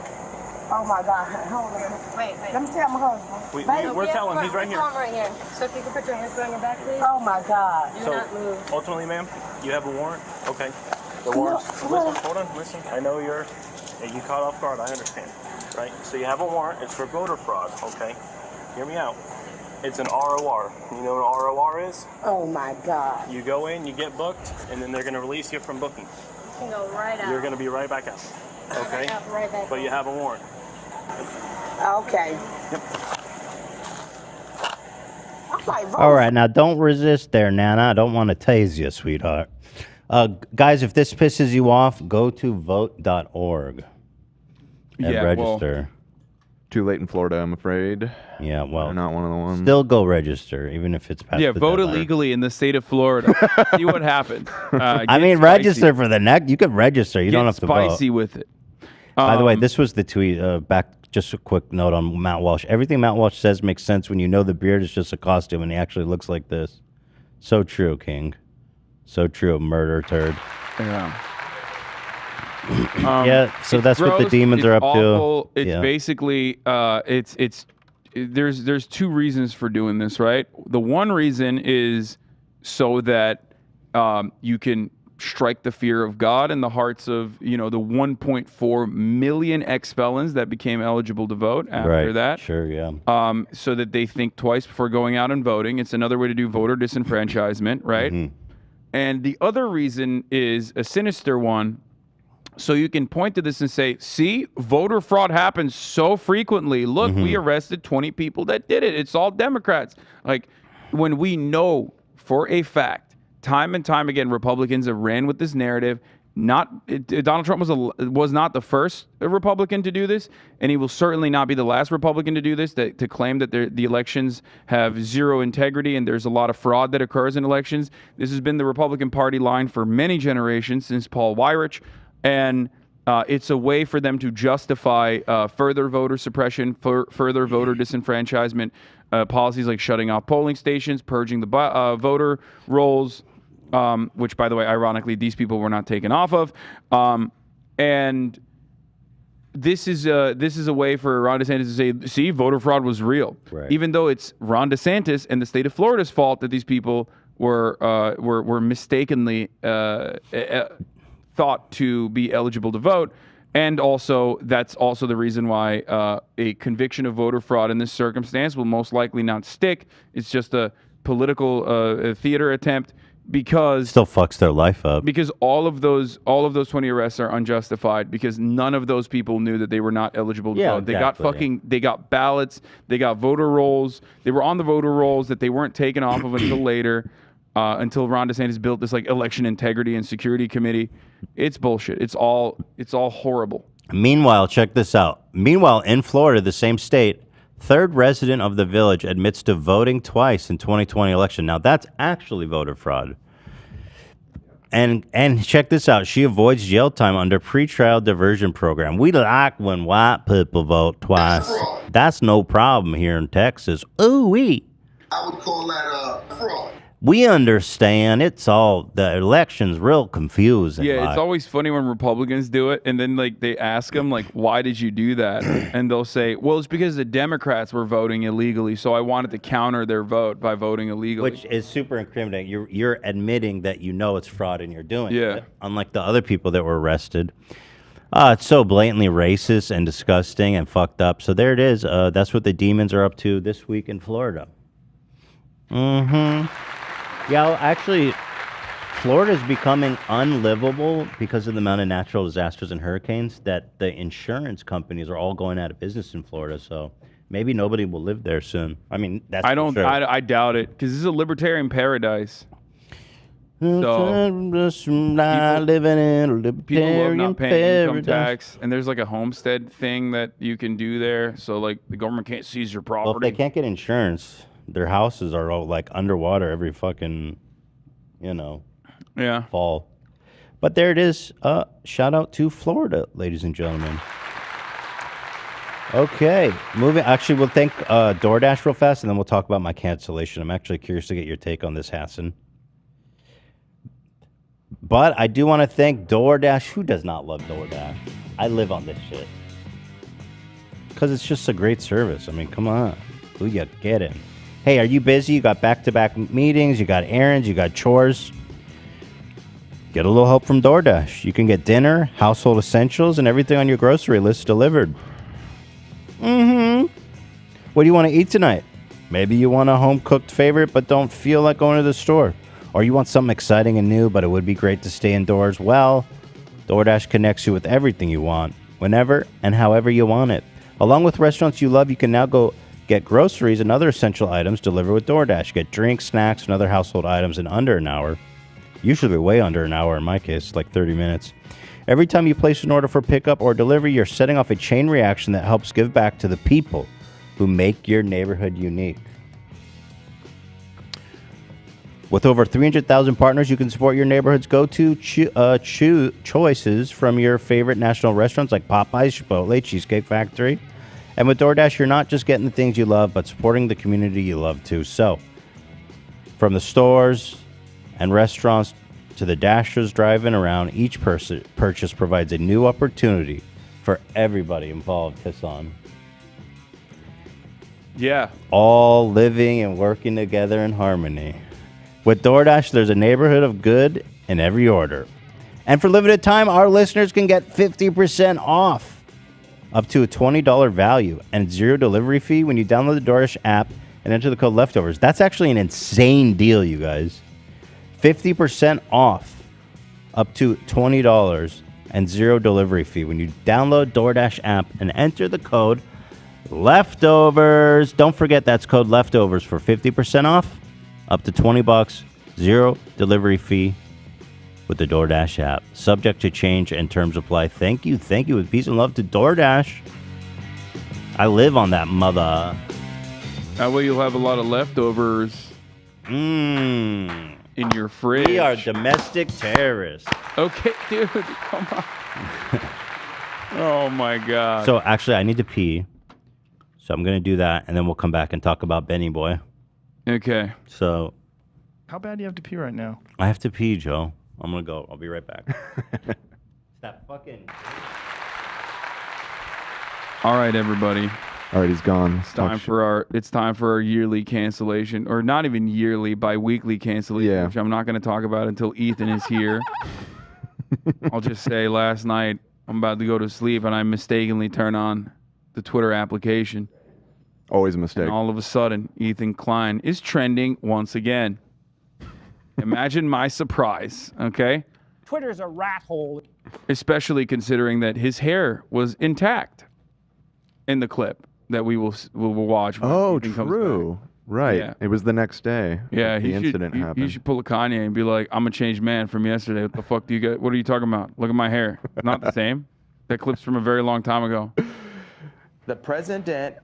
Oh my God, hold on. Wait. Let me tell my husband. We're telling him, he's right here. Right here. So if you can put your hands behind your back, please. Oh my God. Do not move. Ultimately, ma'am, you have a warrant. Okay. The warrant. Listen, hold on, listen. I know you caught off guard. I understand. Right? So you have a warrant. It's for voter fraud. Okay. Hear me out. It's an ROR. You know what an ROR is? Oh my God. You go in, you get booked, and then they're going to release you from booking. You can go right out. You're going to be right back out. Okay? Right back but you have a warrant. Okay. Yep. All right, now don't resist there, Nana. I don't want to tase you, sweetheart. Guys, if this pisses you off, go to vote.org and register. Too late in Florida, I'm afraid. Yeah, well, they're not one of the ones. Still go register, even if it's past Yeah, the vote deadline. illegally in the state of Florida. See what happens. I mean, register for the next. You can register. You don't have to vote. Spicy with it. By the way, this was the tweet. Back, just a quick note on Matt Walsh. Everything Matt Walsh says makes sense when you know the beard is just a costume and he actually looks like this. So true, King. So true, murder turd. Yeah. Yeah, so that's what the gross, demons are up awful. to. It's Yeah. basically there's 2 reasons for doing this, right? The one reason is so that you can strike the fear of God in the hearts of, the 1.4 million ex-felons that became eligible to vote after Right. that. Sure, yeah. So that they think twice before going out and voting. It's another way to do voter disenfranchisement, right? Mm-hmm. And the other reason is a sinister one. So you can point to this and say, see, voter fraud happens so frequently. Look, we arrested 20 people that did it. It's all Democrats. Like, when we know for a fact, time and time again, Republicans have ran with this narrative. Donald Trump was not the first Republican to do this, and he will certainly not be the last Republican to do this, to claim that the elections have zero integrity and there's a lot of fraud that occurs in elections. This has been the Republican Party line for many generations, since Paul Weyrich. And it's a way for them to justify further voter suppression, further voter disenfranchisement, policies like shutting off polling stations, purging the voter rolls, which, by the way, ironically, these people were not taken off of. And this is a way for Ron DeSantis to say, see, voter fraud was real. Right. Even though it's Ron DeSantis and the state of Florida's fault that these people were mistakenly thought to be eligible to vote. And also, that's also the reason why a conviction of voter fraud in this circumstance will most likely not stick. It's just a political theater attempt because Still fucks their life up. because all of those 20 arrests are unjustified because none of those people knew that they were not eligible to Yeah, vote. exactly. They got ballots, they got voter rolls. They were on the voter rolls that they weren't taken off of until later. Until Ron DeSantis built this like election integrity and security committee. It's bullshit. It's all horrible. Meanwhile, check this out. Meanwhile, in Florida, the same state, third resident of the village admits to voting twice in 2020 election. Now that's actually voter fraud. And check this out. She avoids jail time under pretrial diversion program. We like when white people vote twice. That's no problem here in Texas. Ooh-wee. I would call that fraud. We understand the election's real confusing. Yeah, like. it's always funny when Republicans do it, and then like they ask them like, "Why did you do that?" And they'll say, "Well, it's because the Democrats were voting illegally, so I wanted to counter their vote by voting illegally." Which is super incriminating. You're admitting that you know it's fraud and you're doing Yeah. it. Unlike the other people that were arrested. It's so blatantly racist and disgusting and fucked up. So there it is. That's what the demons are up to this week in Florida. Yeah, actually, Florida is becoming unlivable because of the amount of natural disasters and hurricanes that the insurance companies are all going out of business in Florida. So maybe nobody will live there soon. I mean, that's I for don't. sure. I doubt it because this is a libertarian paradise. living in a People love libertarian not paying income paradise. tax, and there's like a homestead thing that you can do there. So like the government can't seize your Well, if property. they can't get insurance, their houses are all like underwater every fucking, fall. But there it is. Shout out to Florida, ladies and gentlemen. Okay, moving. Actually, we'll thank DoorDash real fast, and then we'll talk about my cancellation. I'm actually curious to get your take on this, Hassan. But I do want to thank DoorDash. Who does not love DoorDash? I live on this shit. Because it's just a great service. I mean, come on. Who you getting? Hey, are you busy? You got back-to-back meetings. You got errands. You got chores. Get a little help from DoorDash. You can get dinner, household essentials, and everything on your grocery list delivered. What do you want to eat tonight? Maybe you want a home-cooked favorite but don't feel like going to the store. Or you want something exciting and new, but it would be great to stay indoors. Well, DoorDash connects you with everything you want, whenever and however you want it. Along with restaurants you love, you can now go get groceries and other essential items delivered with DoorDash. Get drinks, snacks, and other household items in under an hour. Usually way under an hour in my case, like 30 minutes. Every time you place an order for pickup or delivery, you're setting off a chain reaction that helps give back to the people who make your neighborhood unique. With over 300,000 partners, you can support your neighborhood's go-to choices from your favorite national restaurants like Popeyes, Chipotle, Cheesecake Factory. And with DoorDash, you're not just getting the things you love, but supporting the community you love too. So, from the stores and restaurants to the Dashers driving around, each purchase provides a new opportunity for everybody involved, Hassan. Yeah. All living and working together in harmony. With DoorDash, there's a neighborhood of good in every order. And for limited time, our listeners can get 50% off. Up to a $20 value and zero delivery fee when you download the DoorDash app and enter the code leftovers. That's actually an insane deal, you guys. 50% off, up to $20 and zero delivery fee when you download DoorDash app and enter the code leftovers. Don't forget that's code leftovers for 50% off, up to $20, zero delivery fee with the DoorDash app. Subject to change and terms apply. Thank you. With peace and love to DoorDash. I live on that mother. That way you'll have a lot of leftovers in your fridge. We are domestic terrorists. Okay, dude, come on. Oh my God. So actually, I need to pee. So I'm going to do that, and then we'll come back and talk about Benny Boy. Okay. So How bad do you have to pee right now? I have to pee, Joe. I'm going to go. I'll be right back. It's that fucking... All right, everybody. All right, he's gone. It's time for our yearly cancellation, or not even yearly, bi-weekly cancellation, which I'm not going to talk about until Ethan is here. I'll just say last night I'm about to go to sleep and I mistakenly turn on the Twitter application. Always a mistake. And all of a sudden, Ethan Klein is trending once again. Imagine my surprise, okay? Twitter's a rat hole. Especially considering that his hair was intact in the clip that we will watch. Oh, Ethan comes true. back. Right. Yeah. It was the next day. Yeah, the incident happened. He should pull a Kanye and be like, "I'm a changed man from yesterday. What the fuck do you get? What are you talking about? Look at my hair. It's not the same. That clip's from a very long time ago." The president.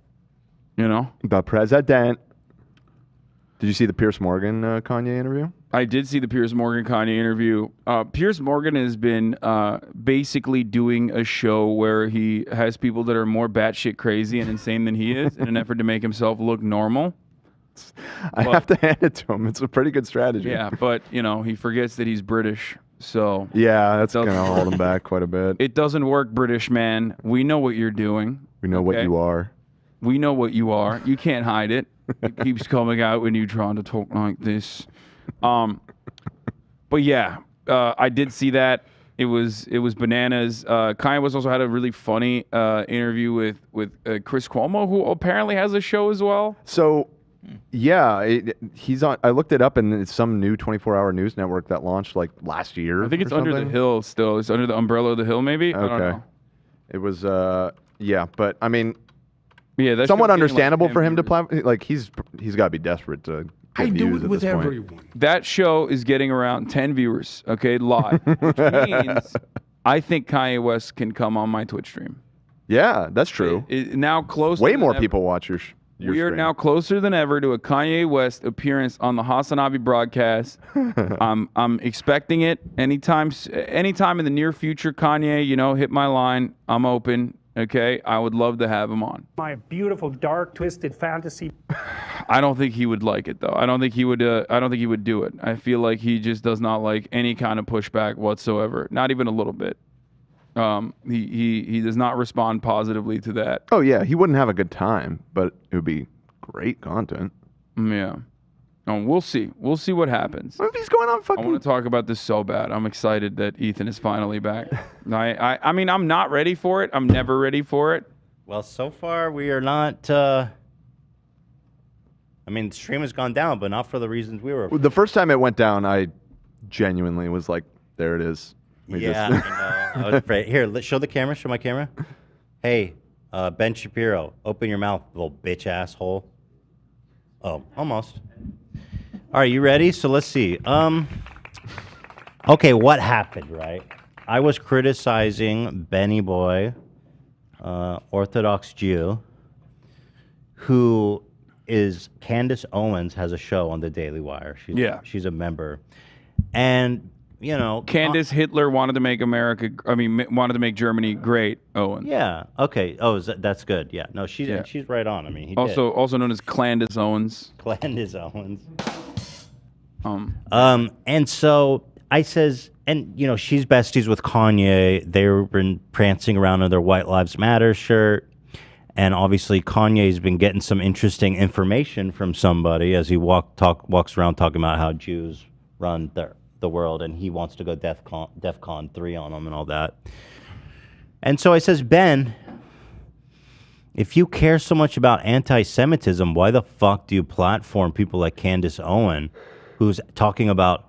You know? The president. Did you see the Pierce Morgan Kanye interview? I did see the Piers Morgan Kanye interview. Piers Morgan has been basically doing a show where he has people that are more batshit crazy and insane than he is in an effort to make himself look normal. I have to hand it to him. It's a pretty good strategy. Yeah, but, you know, he forgets that he's British. So yeah, that's going to hold him back quite a bit. It doesn't work, British man. We know what you're doing. We know what you are. We know what you are. You can't hide it. It keeps coming out when you're trying to talk like this. But yeah, I did see that. It was bananas. Kanye West also had a really funny interview with Chris Cuomo, who apparently has a show as well. So, yeah, he's on. I looked it up, and it's some new 24-hour news network that launched like last year. I think it's or Under the something. Hill still. It's under the umbrella of the Hill, maybe. I don't know. It was yeah, but I mean, yeah, that's somewhat understandable for him to like he's got to be desperate to get views at this point. That show is getting around 10 viewers, okay, live, which means I think Kanye West can come on my Twitch stream. Yeah, that's true. Now closer. Way than more ever. people watch your We are stream. now closer than ever to a Kanye West appearance on the Hasanabi broadcast. I'm expecting it anytime in the near future. Kanye, you know, hit my line. I'm open. Okay, I would love to have him on. My beautiful, dark, twisted fantasy. I don't think he would like it though. I don't think he would. I don't think he would do it. I feel like he just does not like any kind of pushback whatsoever. Not even a little bit. He does not respond positively to that. Oh yeah, he wouldn't have a good time, but it would be great content. Yeah. We'll see. We'll see what happens. What if he's going on fucking... I want to talk about this so bad. I'm excited that Ethan is finally back. I mean, I'm not ready for it. I'm never ready for it. Well, so far we are not. I mean, the stream has gone down, but not for the reasons we were. The first time it went down, I genuinely was like, "There it is." Yeah, I know. I was afraid. Here, let's show the camera. Show my camera. Hey, Ben Shapiro, open your mouth, little bitch asshole. Oh, almost. All right, you ready? So let's see. Okay, what happened, right? I was criticizing Benny Boy, Orthodox Jew, who is Candace Owens, has a show on the Daily Wire. She's a member. And, you know... Candace Hitler wanted to make wanted to make Germany great, Owens. Yeah, okay. Oh, that's good. Yeah, no, she's right on. I mean, he also known as Candace Owens. Candace Owens. And so I says, and you know, she's besties with Kanye. They've been prancing around in their White Lives Matter shirt. And obviously Kanye's been getting some interesting information from somebody as he walks around talking about how Jews run the world, and he wants to go DEFCON 3 on them and all that. And so I says, Ben, if you care so much about anti-Semitism, why the fuck do you platform people like Candace Owen, who's talking about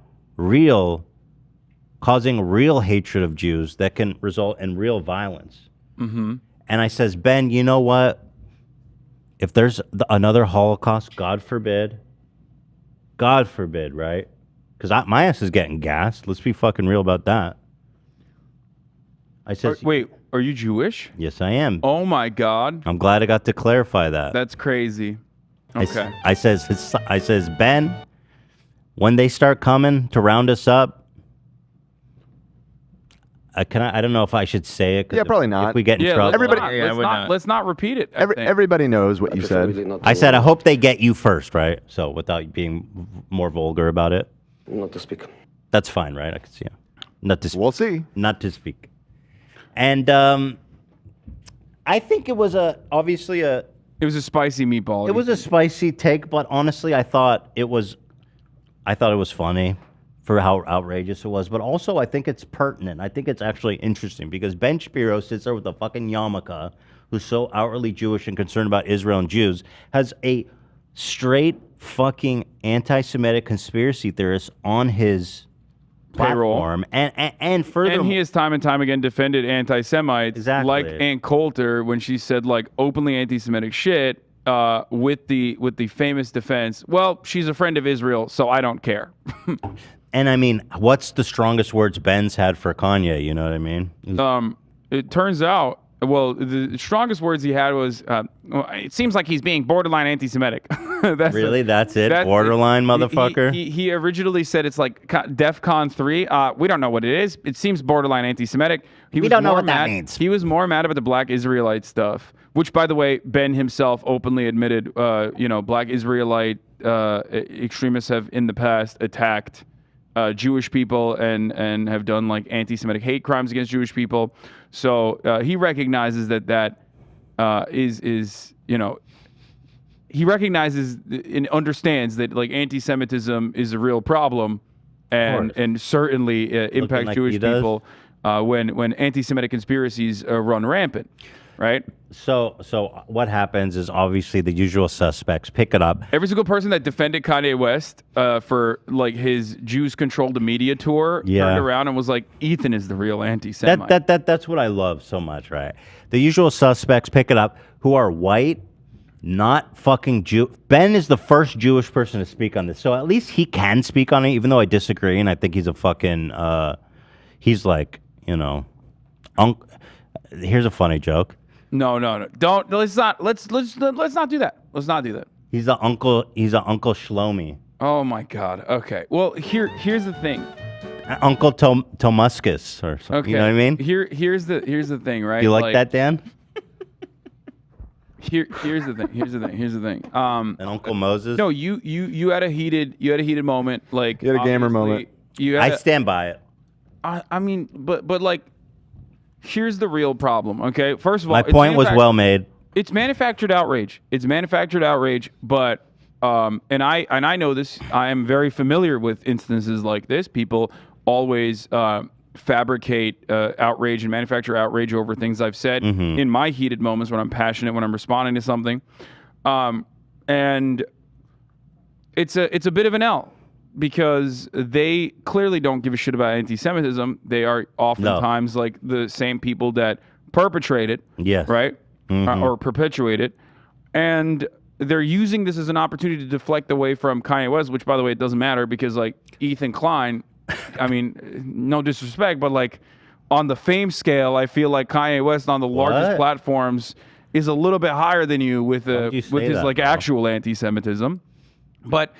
causing real hatred of Jews that can result in real violence? Mm-hmm. And I says, Ben, you know what? If there's another Holocaust, God forbid, right? Because my ass is getting gassed. Let's be fucking real about that. I said, wait, are you Jewish? Yes, I am. Oh my God. I'm glad I got to clarify that. That's crazy. Okay. I says, Ben, when they start coming to round us up, I don't know if I should say it. Yeah, probably not. If we get in trouble. Let's not repeat it. Everybody knows what you said. I said, I hope they get you first, right? So without being more vulgar about it. Not to speak. That's fine, right? I can see. Not to speak. We'll see. Not to speak. And I think it was obviously a spicy meatball. It was a spicy take, but honestly, I thought it was funny for how outrageous it was, but also I think it's pertinent. I think it's actually interesting because Ben Shapiro sits there with a fucking yarmulke, who's so outwardly Jewish and concerned about Israel and Jews, has a straight fucking anti-Semitic conspiracy theorist on his platform, and further, and he has time and time again defended anti-Semites, like Ann Coulter when she said like openly anti-Semitic shit, with the famous defense, well, she's a friend of Israel, so I don't care. And I mean, what's the strongest words Ben's had for Kanye? You know what I mean? It turns out, well, the strongest words he had was, it seems like he's being borderline anti-Semitic. That's it? Borderline, motherfucker? He originally said it's like DEFCON 3. We don't know what it is. It seems borderline anti-Semitic. We don't know what that means. He was more mad about the black Israelite stuff, which, by the way, Ben himself openly admitted, black Israelite extremists have in the past attacked Jewish people and have done like anti-Semitic hate crimes against Jewish people. So he recognizes that he recognizes and understands that like anti-Semitism is a real problem and certainly impacts Jewish people when anti-Semitic conspiracies run rampant. Right. So what happens is obviously the usual suspects pick it up. Every single person that defended Kanye West for like his Jews control the media tour turned around and was like, Ethan is the real anti-Semite. That's what I love so much, right? The usual suspects pick it up, who are white, not fucking Jew. Ben is the first Jewish person to speak on this, so at least he can speak on it, even though I disagree, and I think he's a fucking he's like, here's a funny joke. No. Don't. Let's not do that. Let's not do that. He's an Uncle Shlomi. Oh my God. Okay. Well, here's the thing. Uncle Tomuscus or something. Okay. You know what I mean? Here's the thing, right? You like that, Dan? Here's the thing. And Uncle Moses. No, you had a heated moment. Like you had a gamer moment. I stand by it. I mean, but like. Here's the real problem, okay? First of all, my point was well made. It's manufactured outrage. But and I know this. I am very familiar with instances like this. People always fabricate outrage and manufacture outrage over things I've said in my heated moments when I'm passionate, when I'm responding to something, and it's a bit of an L. Because they clearly don't give a shit about anti-Semitism. They are oftentimes like the same people that perpetrate it, right? Or perpetuate it. And they're using this as an opportunity to deflect away from Kanye West, which, by the way, it doesn't matter because, like, Ethan Klein, I mean, no disrespect, but, like, on the fame scale, I feel like Kanye West on the largest platforms is a little bit higher than you with his, like, actual anti-Semitism. But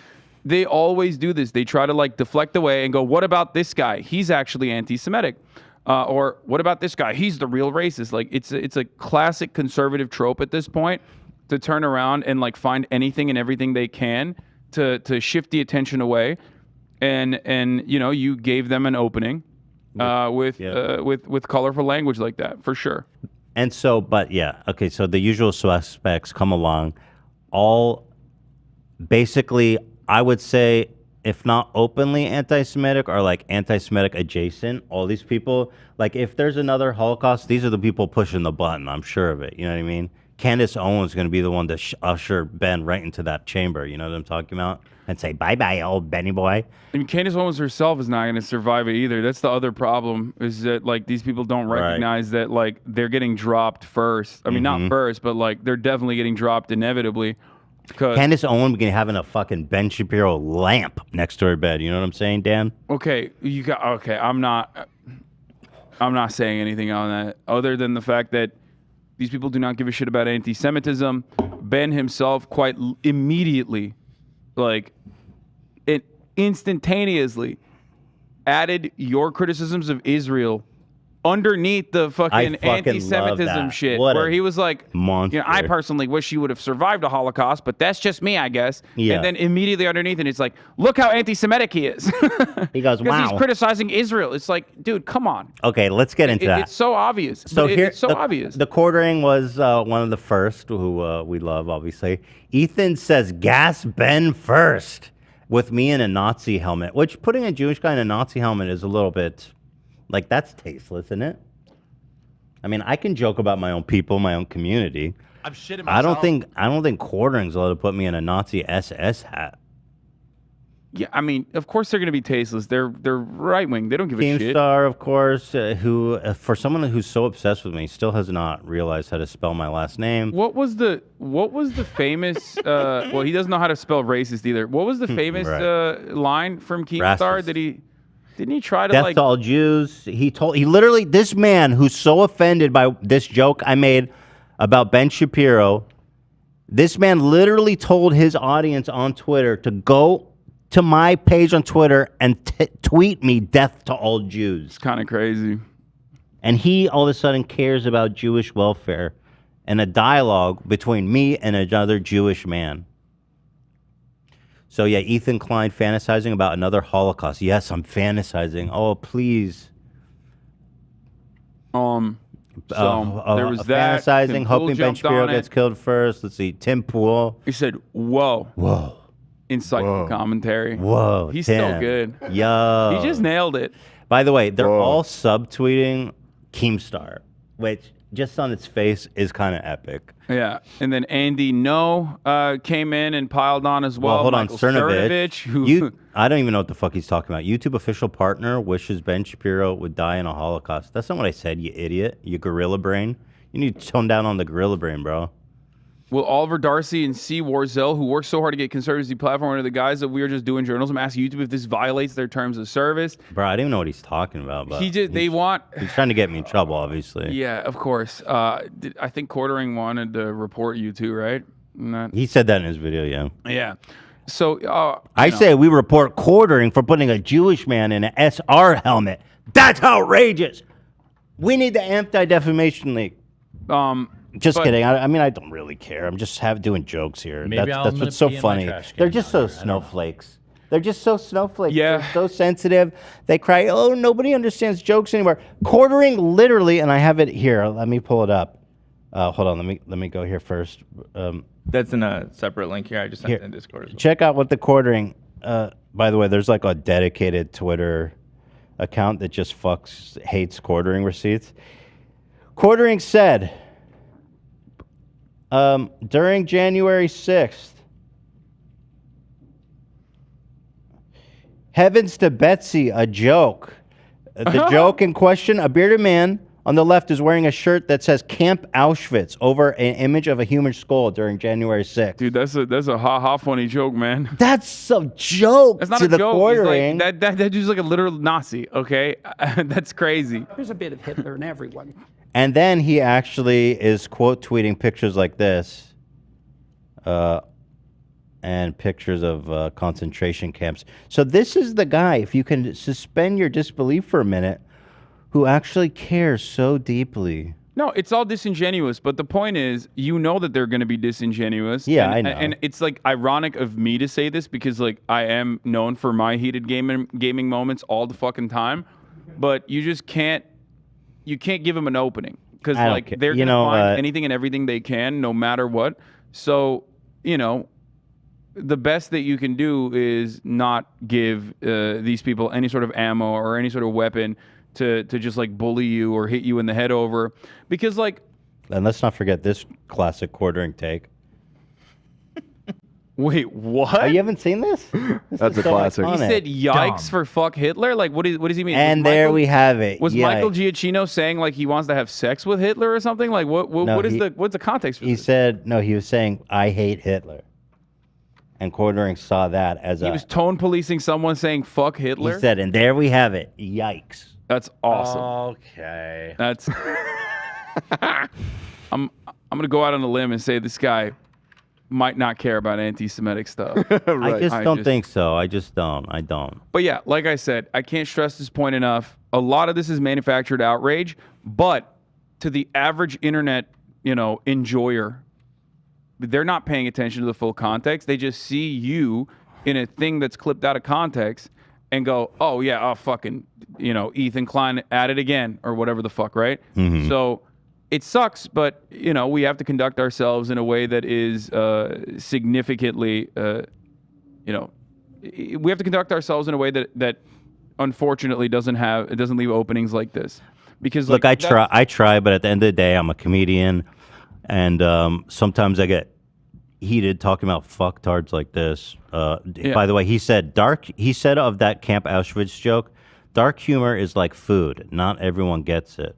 they always do this. They try to like deflect away and go, what about this guy? He's actually anti-Semitic. Or what about this guy? He's the real racist. Like it's a classic conservative trope at this point to turn around and like find anything and everything they can to shift the attention away. And you gave them an opening with colorful language like that, for sure. And so, so the usual suspects come along, all basically, I would say, if not openly anti-Semitic or like anti-Semitic adjacent, all these people, like if there's another Holocaust, these are the people pushing the button. I'm sure of it. You know what I mean? Candace Owens is going to be the one to usher Ben right into that chamber. You know what I'm talking about? And say, bye-bye, old Benny boy. I mean, Candace Owens herself is not going to survive it either. That's the other problem, is that like these people don't recognize that like they're getting dropped first. I mean, not first, but like they're definitely getting dropped inevitably. Candace Owens be having a fucking Ben Shapiro lamp next to her bed. You know what I'm saying, Dan? Okay, I'm not saying anything on that other than the fact that these people do not give a shit about anti-Semitism. Ben himself quite immediately, like, it instantaneously added your criticisms of Israel underneath the fucking anti-Semitism shit, where he was like, monster. I personally wish you would have survived a Holocaust, but that's just me, I guess. Yeah. And then immediately underneath it, it's like, look how anti-Semitic he is. He goes, wow. Because he's criticizing Israel. It's like, dude, come on. Okay, let's get into that. It's so obvious. So it's so obvious. The quartering was one of the first, who we love, obviously. Ethan says, gas Ben first. with me in a Nazi helmet, which putting a Jewish guy in a Nazi helmet is a little bit like that's tasteless, isn't it? I mean, I can joke about my own people, my own community. I'm shitting I myself. don't think quartering's allowed to put me in a Nazi SS hat. Yeah, I mean, of course they're going to be tasteless. They're right wing. They don't give a shit. Keemstar, of course, who for someone who's so obsessed with me, still has not realized how to spell my last name. What was the famous? Well, he doesn't know how to spell racist either. What was the famous line from Keemstar? Racist. Didn't he try to Death like to all Jews. He literally, this man who's so offended by this joke I made about Ben Shapiro, this man literally told his audience on Twitter to go to my page on Twitter and tweet me death to all Jews. It's kind of crazy. And he all of a sudden cares about Jewish welfare and a dialogue between me and another Jewish man. So yeah, Ethan Klein fantasizing about another Holocaust. Yes, I'm fantasizing. Oh, please. So there was that. Fantasizing, Tim hoping Pool Ben jumped Shapiro on it. gets killed first. Let's see, Tim Pool. He said, "Whoa, whoa." Insightful commentary. Whoa, He's Tim. so good. Yo. He just nailed it. By the way, they're all subtweeting Keemstar, which just on its face is kind of epic. Yeah, and then Andy came in and piled on as well. Hold on, Michael Cernovich. who I don't even know what the fuck he's talking about. YouTube official partner wishes Ben Shapiro would die in a Holocaust. That's not what I said, you idiot. You gorilla brain. You need to tone down on the gorilla brain, bro. Will Oliver Darcy and C. Warzel, who worked so hard to get conservatives deplatformed, are the guys that we are just doing journalism, ask YouTube if this violates their terms of service. Bro, I don't even know what he's talking about. But He's trying to get me in trouble, obviously. Yeah, of course. I think Quartering wanted to report you too, right? He said that in his video, yeah. Yeah. So I say we report Quartering for putting a Jewish man in an SR helmet. That's outrageous. We need the Anti-Defamation League. Just kidding. I mean, I don't really care. I'm just doing jokes here. Maybe That's what's so funny. They're just so snowflakes. They're just so snowflakes. Yeah. They're so sensitive. They cry, oh, nobody understands jokes anymore. Quartering literally, and I have it here. Let me pull it up. Hold on. Let me go here first. That's in a separate link here. I just sent it in Discord as well. Check out what the Quartering. By the way, there's like a dedicated Twitter account that just hates Quartering receipts. Quartering said, during January 6th, heavens to Betsy, a joke. The joke in question, a bearded man on the left is wearing a shirt that says Camp Auschwitz over an image of a human skull during January 6th. Dude, that's a ha funny joke, man. That's a joke. That's not to a the joke. Quartering. Like, that dude's like a literal Nazi, okay? That's crazy. There's a bit of Hitler in everyone. And then he actually is quote tweeting pictures like this, and pictures of concentration camps. So this is the guy, if you can suspend your disbelief for a minute, who actually cares so deeply. No, it's all disingenuous. But the point is, you know that they're going to be disingenuous. Yeah, and, I know. And it's like ironic of me to say this because like I am known for my heated gaming moments all the fucking time. But you just can't. You can't give them an opening because like they're going to find anything and everything they can, no matter what. So, you know, the best that you can do is not give these people any sort of ammo or any sort of weapon to just like bully you or hit you in the head over. Because like... And let's not forget this classic Quartering take. Wait, what? Oh, you haven't seen this? That's a classic. He said yikes for fuck Hitler? Like, what does he mean? And there we have it. Was Michael Giacchino saying like he wants to have sex with Hitler or something? Like, what's the context for he this? said, no, he was saying, I hate Hitler. And Quartering saw that as He was tone policing someone saying fuck Hitler? He said, and there we have it. Yikes. That's awesome. Okay. That's... I'm going to go out on a limb and say this guy might not care about anti-Semitic stuff. Right. I just don't think so. I just don't. I don't. But yeah, like I said, I can't stress this point enough. A lot of this is manufactured outrage, but to the average internet, enjoyer, they're not paying attention to the full context. They just see you in a thing that's clipped out of context and go, oh yeah, oh fucking, Ethan Klein at it again or whatever the fuck, right? Mm-hmm. So it sucks, but we have to conduct ourselves in a way that is significantly, we have to conduct ourselves in a way that unfortunately doesn't leave openings like this. Because look, I try, but at the end of the day, I'm a comedian, and sometimes I get heated talking about fucktards like this. By the way, he said of that Camp Auschwitz joke, dark humor is like food. Not everyone gets it.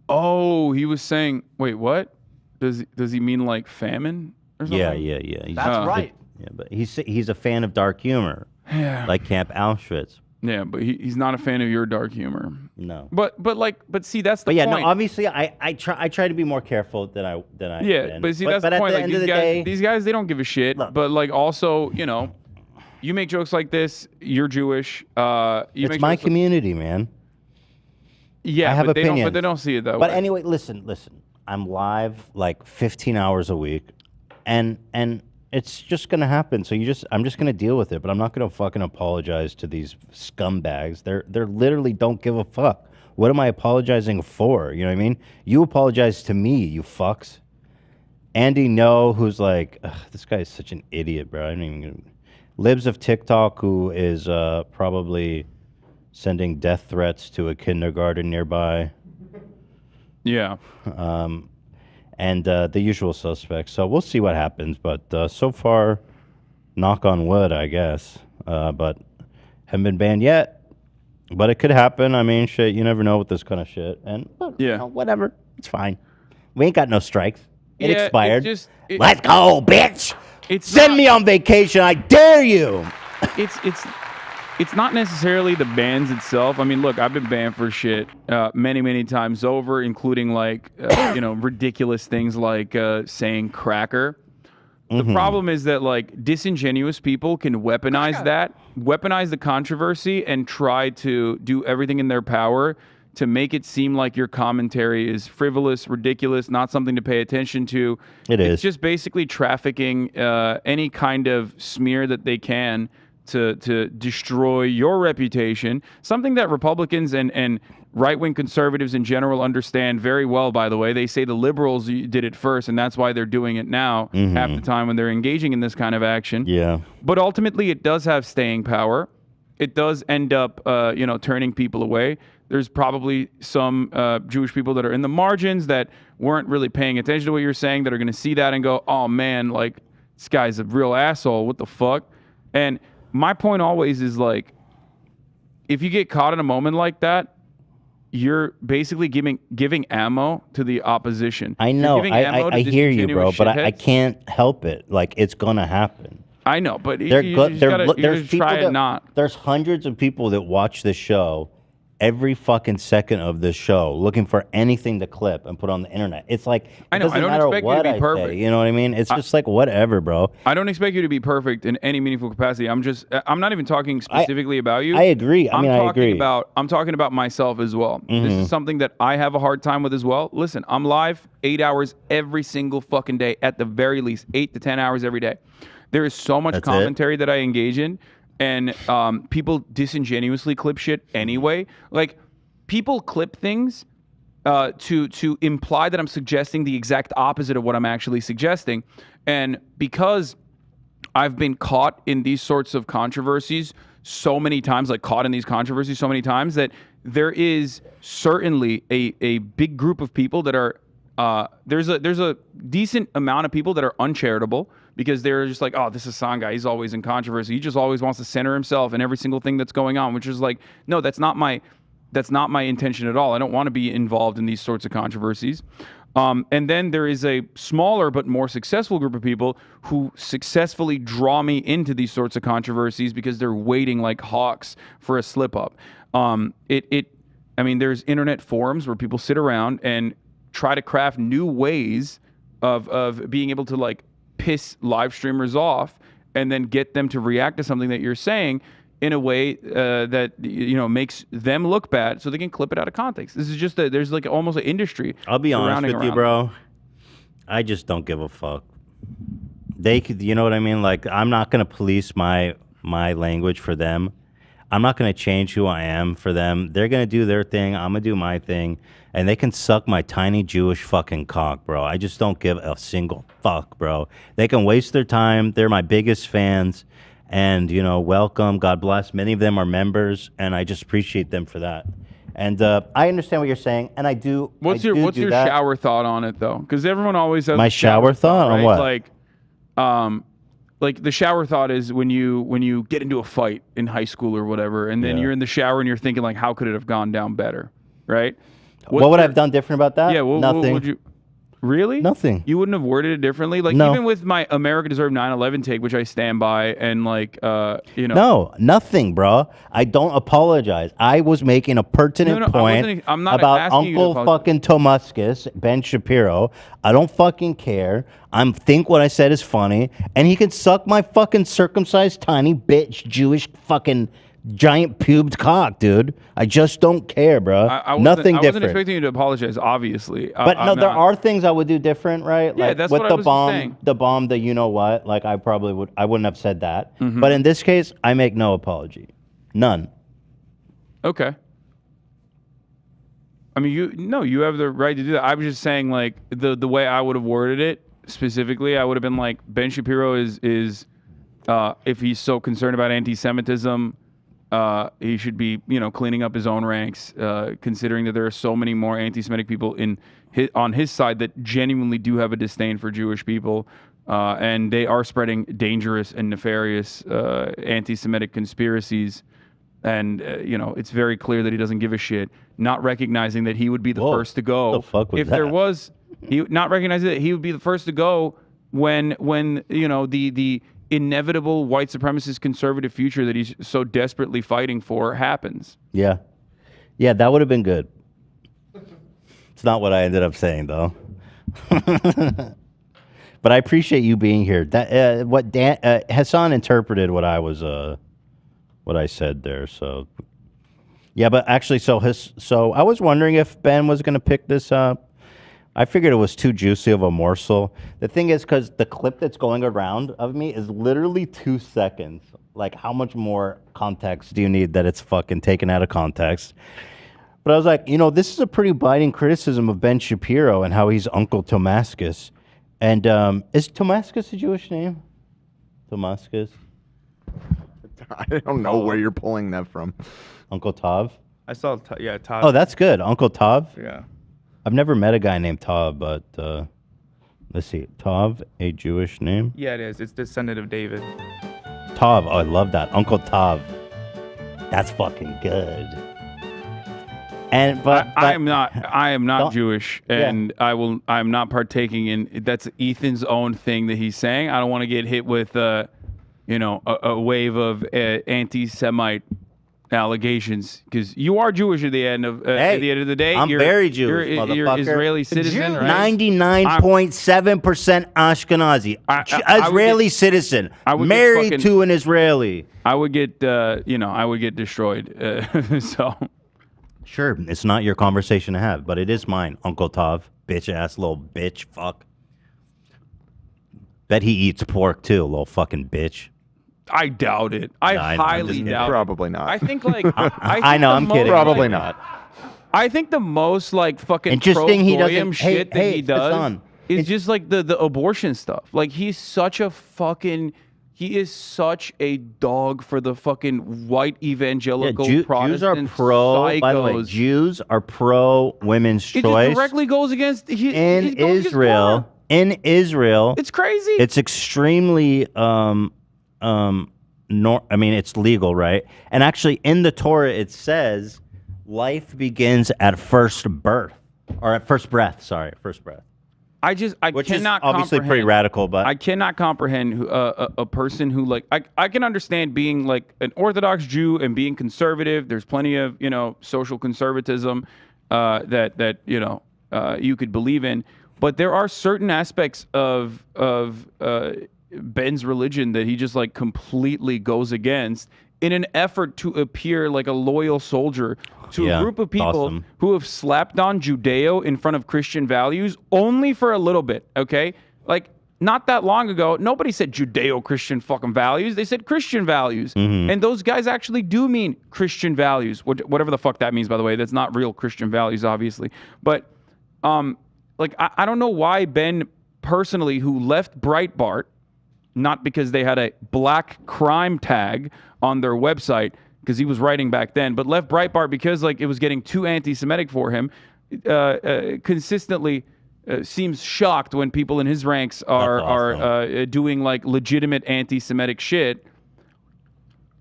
Oh, he was saying, wait, what? Does he mean like famine or something? Yeah. That's right. Yeah, but he's a fan of dark humor. Yeah. Like Camp Auschwitz. Yeah, but he's not a fan of your dark humor. No. But see, that's the But yeah, point. no. Obviously, I try to be more careful than I. Yeah, been. but see, that's the at point. the Like end of the day, these guys, they don't give a shit. But like, also, you make jokes like this. You're Jewish. it's my community, man. Yeah, I have but opinions. they don't see it that way. But anyway, listen. I'm live like 15 hours a week, and it's just gonna happen. So I'm just gonna deal with it. But I'm not gonna fucking apologize to these scumbags. They're literally don't give a fuck. What am I apologizing for? You know what I mean? You apologize to me, you fucks. Andy No, who's like, this guy is such an idiot, bro. I don't even. Libs of TikTok, who is probably sending death threats to a kindergarten nearby. Yeah. And the usual suspects. So we'll see what happens. But so far, knock on wood, I guess. But haven't been banned yet. But it could happen. I mean, shit, you never know with this kind of shit. And whatever. It's fine. We ain't got no strikes. It Yeah, expired. it's Let's go, bitch. Send Send me on vacation. I dare you. It's not necessarily the bans itself. I mean, look, I've been banned for shit many times over, including like ridiculous things like saying cracker. The problem is that like disingenuous people can weaponize the controversy, and try to do everything in their power to make it seem like your commentary is frivolous, ridiculous, not something to pay attention to. It's just basically trafficking any kind of smear that they can to destroy your reputation. Something that Republicans and right-wing conservatives in general understand very well, by the way. They say the liberals did it first, and that's why they're doing it now half the time when they're engaging in this kind of action. Yeah. But ultimately, it does have staying power. It does end up, turning people away. There's probably some Jewish people that are in the margins that weren't really paying attention to what you're saying that are going to see that and go, oh, man, like, this guy's a real asshole. What the fuck? And my point always is, like, if you get caught in a moment like that, you're basically giving ammo to the opposition. I know. I hear you, bro, but I can't help it. Like, it's going to happen. I know, but there's try it not. There's hundreds of people that watch this show every fucking second of this show, looking for anything to clip and put on the internet. It's like, I know. I don't expect you to be perfect. Say, you know what I mean? It's just like whatever, bro. I don't expect you to be perfect in any meaningful capacity. I'm not even talking specifically about you. I agree. I agree. I'm talking about myself as well. This is something that I have a hard time with as well. Listen, I'm live 8 hours every single fucking day, at the very least 8 to 10 hours every day. There is so much commentary that I engage in, and people disingenuously clip shit anyway. Like, people clip things to imply that I'm suggesting the exact opposite of what I'm actually suggesting. And because I've been caught in these sorts of controversies so many times, that there is certainly a big group of people that are there's a decent amount of people that are uncharitable, because they're just like, oh, this Hassan guy, he's always in controversy. He just always wants to center himself in every single thing that's going on, which is like, no, that's not my intention at all. I don't want to be involved in these sorts of controversies. And then there is a smaller but more successful group of people who successfully draw me into these sorts of controversies because they're waiting like hawks for a slip up. There's internet forums where people sit around and try to craft new ways of being able to like piss live streamers off and then get them to react to something that you're saying in a way that makes them look bad, so they can clip it out of context. This is just there's like almost an industry. I'll be honest with you, bro. I just don't give a fuck. They could, you know what I mean? Like, I'm not gonna police my language for them. I'm not gonna change who I am for them. They're gonna do their thing. I'm gonna do my thing, and they can suck my tiny Jewish fucking cock, bro. I just don't give a single fuck, bro. They can waste their time. They're my biggest fans. And, you know, welcome. God bless. Many of them are members, and I just appreciate them for that. And I understand what you're saying, and I do. What's your shower thought on it though? Because everyone always has My a shower thought on right? what? Like the shower thought is when you get into a fight in high school or whatever, and then you're in the shower and you're thinking like, how could it have gone down better, right? What would I have done different about that? Yeah, nothing. What would you? Really? Nothing. You wouldn't have worded it differently? Like, No. even with my America Deserved 9/11 take, which I stand by, and like, you know. No, nothing, bro. I don't apologize. I was making a pertinent No, I point wasn't- I'm not about asking you to Uncle apologize. fucking Tomuscus, Ben Shapiro. I don't fucking care. I think what I said is funny, and he can suck my fucking circumcised tiny bitch Jewish fucking giant pubed cock, dude. I just don't care, bro. Nothing I wasn't different. expecting you to apologize, obviously. But no, there are things I would do different, right? Yeah, Like that's with what I the was bomb, saying. the bomb, the you know what? Like I wouldn't have said that. Mhm. But in this case, I make no apology, none. Okay. I mean, you have the right to do that. I was just saying, like, the way I would have worded it specifically, I would have been like, Ben Shapiro is if he's so concerned about anti-Semitism, he should be, cleaning up his own ranks, considering that there are so many more anti-Semitic people on his side that genuinely do have a disdain for Jewish people, and they are spreading dangerous and nefarious anti-Semitic conspiracies. And, it's very clear that he doesn't give a shit, not recognizing that he would be the first to go. The fuck was if there that? was, not recognizing that he would be the first to go when the inevitable white supremacist conservative future that he's so desperately fighting for happens. Yeah, yeah, that would have been good. It's not what I ended up saying though. But I appreciate you being here. That what Hassan interpreted what I was what I said there. So yeah, but actually, so I was wondering if Ben was going to pick this up. I figured it was too juicy of a morsel. The thing is, because the clip that's going around of me is literally 2 seconds. Like, how much more context do you need that it's fucking taken out of context? But I was like, this is a pretty biting criticism of Ben Shapiro and how he's Uncle Tomuscus. And is Tomuscus a Jewish name? Tomuscus? I don't know where you're pulling that from. Uncle Tav? I saw, Todd. Oh, that's good. Uncle Tav? Yeah. I've never met a guy named Tav, but let's see. Tav, a Jewish name? Yeah, it is. It's descendant of David. Tav. Oh, I love that. Uncle Tav. That's fucking good. And I am not Jewish, and I'm not partaking in. That's Ethan's own thing that he's saying. I don't want to get hit with a wave of anti-Semite allegations, because you are Jewish at the end of the day. I'm very Jewish, You're motherfucker. Israeli citizen, right? 99.7% Ashkenazi. Israeli citizen. Married to an Israeli. I would get destroyed. So sure, it's not your conversation to have, but it is mine, Uncle Tav. Bitch ass little bitch. Fuck. Bet he eats pork too, little fucking bitch. I doubt it. I highly doubt it. Probably not. I think like I know, I'm kidding. Probably not. I think the most like fucking interesting he pro-goyim doesn't shit that he does Hassan, is just like the abortion stuff. Like he is such a dog for the fucking white evangelical Protestant Jews are pro. psychos. By the way, Jews are pro women's It choice. just directly goes against in Israel. In Israel, it's crazy. It's extremely it's legal, right? And actually, in the Torah, it says life begins at first birth, or at first breath. Sorry, first breath. Which cannot is obviously comprehend, pretty radical, but I cannot comprehend a person who like I can understand being like an Orthodox Jew and being conservative. There's plenty of social conservatism that you could believe in, but there are certain aspects of Ben's religion that he just like completely goes against in an effort to appear like a loyal soldier to a group of people who have slapped on Judeo in front of Christian values only for a little bit, okay? Like, not that long ago, nobody said Judeo-Christian fucking values. They said Christian values. Mm-hmm. And those guys actually do mean Christian values, whatever the fuck that means, by the way. That's not real Christian values, obviously. But, I don't know why Ben, personally, who left Breitbart, not because they had a black crime tag on their website, because he was writing back then, but left Breitbart because like it was getting too anti-Semitic for him. Consistently seems shocked when people in his ranks are doing like legitimate anti-Semitic shit.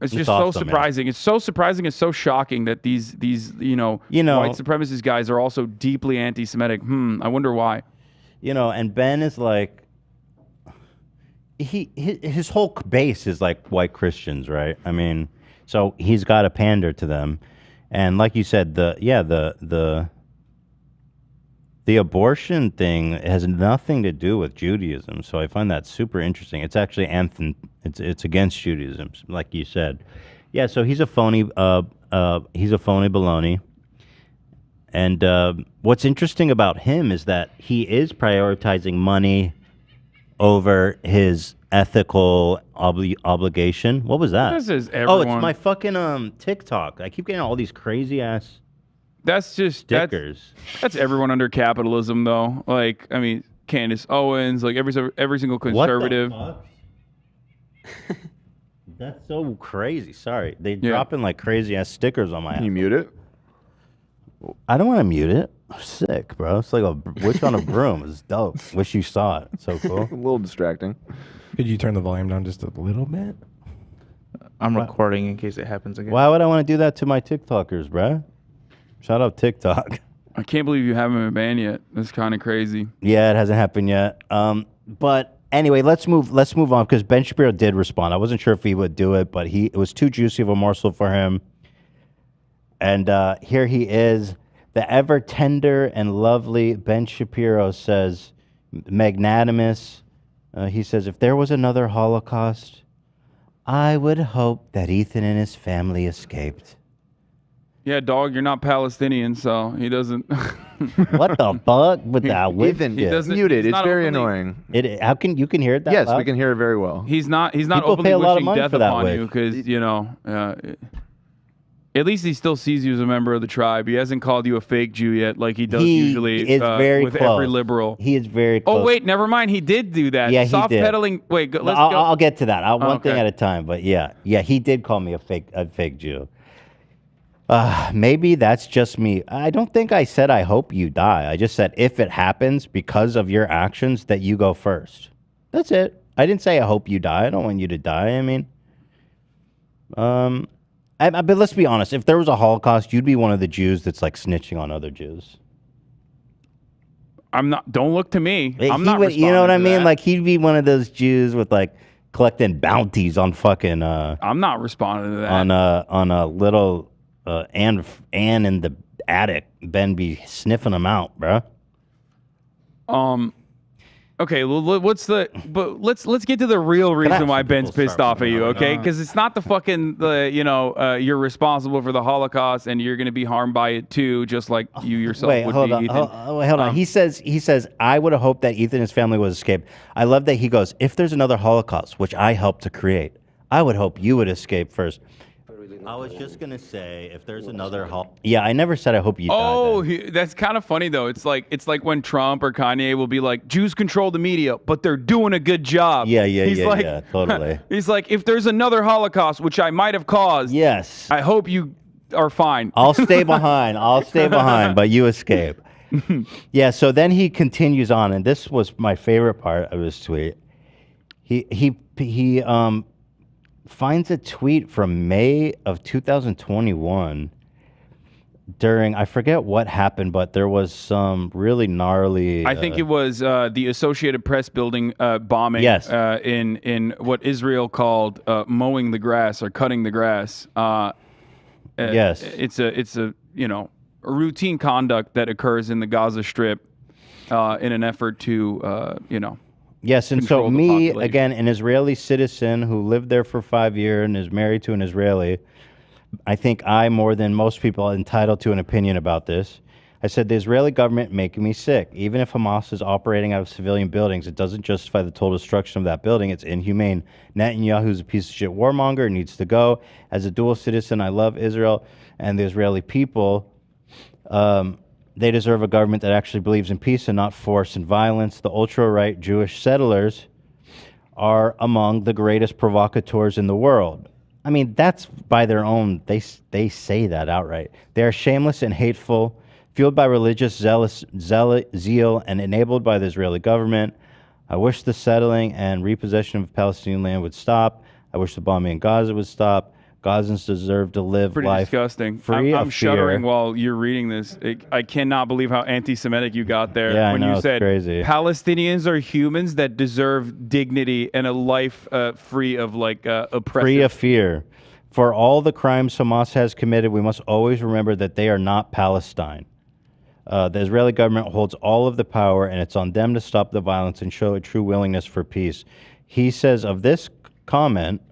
It's just so surprising. Man. It's so surprising and so shocking that these white supremacist guys are also deeply anti-Semitic. I wonder why. And Ben is like, his whole base is like white Christians, right? I mean, so he's got to pander to them, and like you said, the abortion thing has nothing to do with Judaism. So I find that super interesting. It's actually it's against Judaism, like you said. Yeah. So he's a phony. He's a phony baloney. And what's interesting about him is that he is prioritizing money over his ethical obligation. What was that? This is Oh, everyone. it's my fucking TikTok. I keep getting all these crazy ass. That's just stickers. That's everyone under capitalism, though. Like, I mean, Candace Owens, like every single conservative. What the fuck? That's so crazy. Sorry, they dropping like crazy ass stickers on my. Can you mute it? I don't want to mute it. Sick, bro. It's like a witch on a broom. It's dope. Wish you saw it. So cool. A little distracting. Could you turn the volume down just a little bit? I'm recording in case it happens again. Why would I want to do that to my TikTokers, bro? Shout out TikTok. I can't believe you haven't been banned yet. That's kind of crazy. Yeah, it hasn't happened yet. But anyway, let's move on because Ben Shapiro did respond. I wasn't sure if he would do it, but it was too juicy of a morsel for him. And here he is, the ever tender and lovely Ben Shapiro says, magnanimous. He says, if there was another Holocaust, I would hope that Ethan and his family escaped. Yeah, dog, you're not Palestinian, so he doesn't. What the fuck with that? Ethan, mute it. It's very annoying. How can you hear it that Yes, loud? we can hear it very well. He's not People openly pay a lot of wishing money death for that upon wig. you because at least he still sees you as a member of the tribe. He hasn't called you a fake Jew yet, like he does usually is very with close. every liberal. He is very close. Oh wait, never mind. He did do that. Yeah, he Soft did. pedaling. Wait, let's go. I'll get to that. One thing Okay. at a time. But yeah, he did call me a fake Jew. Maybe that's just me. I don't think I said I hope you die. I just said if it happens because of your actions, that you go first. That's it. I didn't say I hope you die. I don't want you to die. I mean, but let's be honest. If there was a Holocaust, you'd be one of the Jews that's like snitching on other Jews. I'm not. Don't look to me. I'm not. You know what I responding to mean? that. Like he'd be one of those Jews with like collecting bounties on fucking. I'm not responding to that. On a little Anne in the attic. Ben be sniffing them out, bro. Okay, well, let's get to the real reason why Ben's pissed off at you, okay? Because it's not the fucking you're responsible for the Holocaust and you're gonna be harmed by it too, just like you yourself would be. Ethan. Hold on. He says I would have hoped that Ethan and his family would escape. I love that he goes, if there's another Holocaust, which I helped to create, I would hope you would escape first. I was just gonna say, if there's another yeah, I never said I hope you die. Oh, that's kind of funny though. It's like when Trump or Kanye will be like, Jews control the media, but they're doing a good job. Yeah, totally. He's like, if there's another Holocaust, which I might have caused, yes, I hope you are fine. I'll stay behind. But you escape. Yeah. So then he continues on, and this was my favorite part of his tweet. He finds a tweet from May of 2021 during, I forget what happened, but there was some really gnarly. I think it was the Associated Press building bombing. Yes. In what Israel called mowing the grass or cutting the grass. Yes. It's a routine conduct that occurs in the Gaza Strip in an effort to Yes, and so me, again, an Israeli citizen who lived there for 5 years and is married to an Israeli, I think I, more than most people, are entitled to an opinion about this. I said, the Israeli government making me sick. Even if Hamas is operating out of civilian buildings, it doesn't justify the total destruction of that building. It's inhumane. Netanyahu's a piece of shit warmonger, needs to go. As a dual citizen, I love Israel and the Israeli people. They deserve a government that actually believes in peace and not force and violence. The ultra-right Jewish settlers are among the greatest provocateurs in the world. I mean, that's by their own, they say that outright. They are shameless and hateful, fueled by religious zeal and enabled by the Israeli government. I wish the settling and repossession of Palestinian land would stop. I wish the bombing in Gaza would stop. Gazans deserve to live Pretty life disgusting. free I'm of shuddering fear. while you're reading this. I cannot believe how anti-Semitic you got there Yeah, I when know, you it's said crazy. Palestinians are humans that deserve dignity and a life free of oppressive. Free of fear. For all the crimes Hamas has committed, we must always remember that they are not Palestine. The Israeli government holds all of the power, and it's on them to stop the violence and show a true willingness for peace. He says of this comment,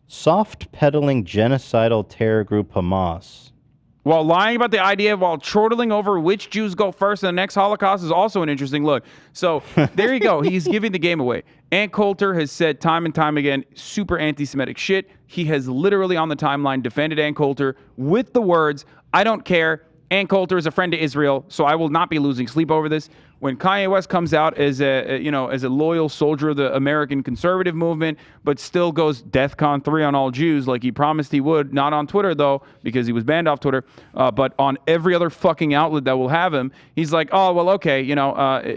soft-pedaling genocidal terror group Hamas. While lying about the idea while chortling over which Jews go first in the next Holocaust is also an interesting look. So there you go. He's giving the game away. Ann Coulter has said time and time again, super anti-Semitic shit. He has literally on the timeline defended Ann Coulter with the words, I don't care. Ann Coulter is a friend to Israel, so I will not be losing sleep over this. When Kanye West comes out as a loyal soldier of the American conservative movement, but still goes DEFCON 3 on all Jews like he promised he would, not on Twitter though, because he was banned off Twitter, but on every other fucking outlet that will have him, he's like, oh, well, okay,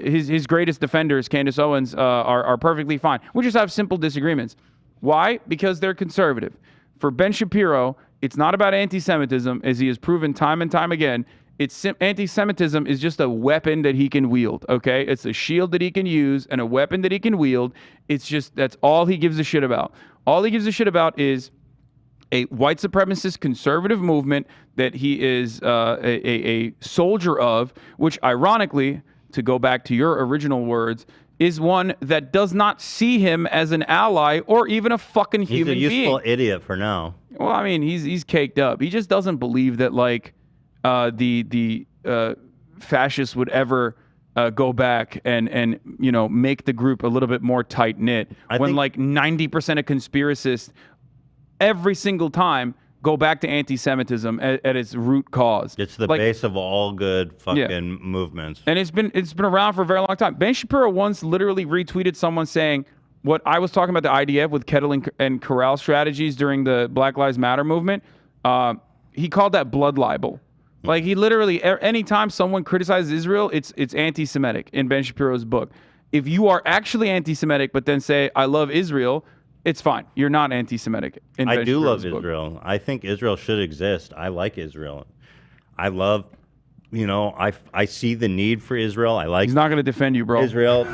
his greatest defenders, Candace Owens, are perfectly fine. We just have simple disagreements. Why? Because they're conservative. For Ben Shapiro, it's not about anti-Semitism, as he has proven time and time again. Anti-Semitism is just a weapon that he can wield, okay? It's a shield that he can use and a weapon that he can wield. It's just, that's all he gives a shit about. All he gives a shit about is a white supremacist conservative movement that he is a soldier of, which ironically, to go back to your original words, is one that does not see him as an ally or even a fucking human being. He's a useful idiot for now. Well, I mean, he's caked up. He just doesn't believe that the fascists would ever go back and make the group a little bit more tight knit. When like 90% of conspiracists every single time go back to anti-Semitism at its root cause. It's the base of all good fucking movements. And it's been around for a very long time. Ben Shapiro once literally retweeted someone saying what I was talking about the IDF with kettle and corral strategies during the Black Lives Matter movement. He called that blood libel. Like he literally, anytime someone criticizes Israel, it's anti-Semitic in Ben Shapiro's book. If you are actually anti-Semitic, but then say, I love Israel, it's fine. You're not anti-Semitic. I do love Israel. I think Israel should exist. I like Israel. I love, I see the need for Israel. He's not going to defend you, bro. Israel.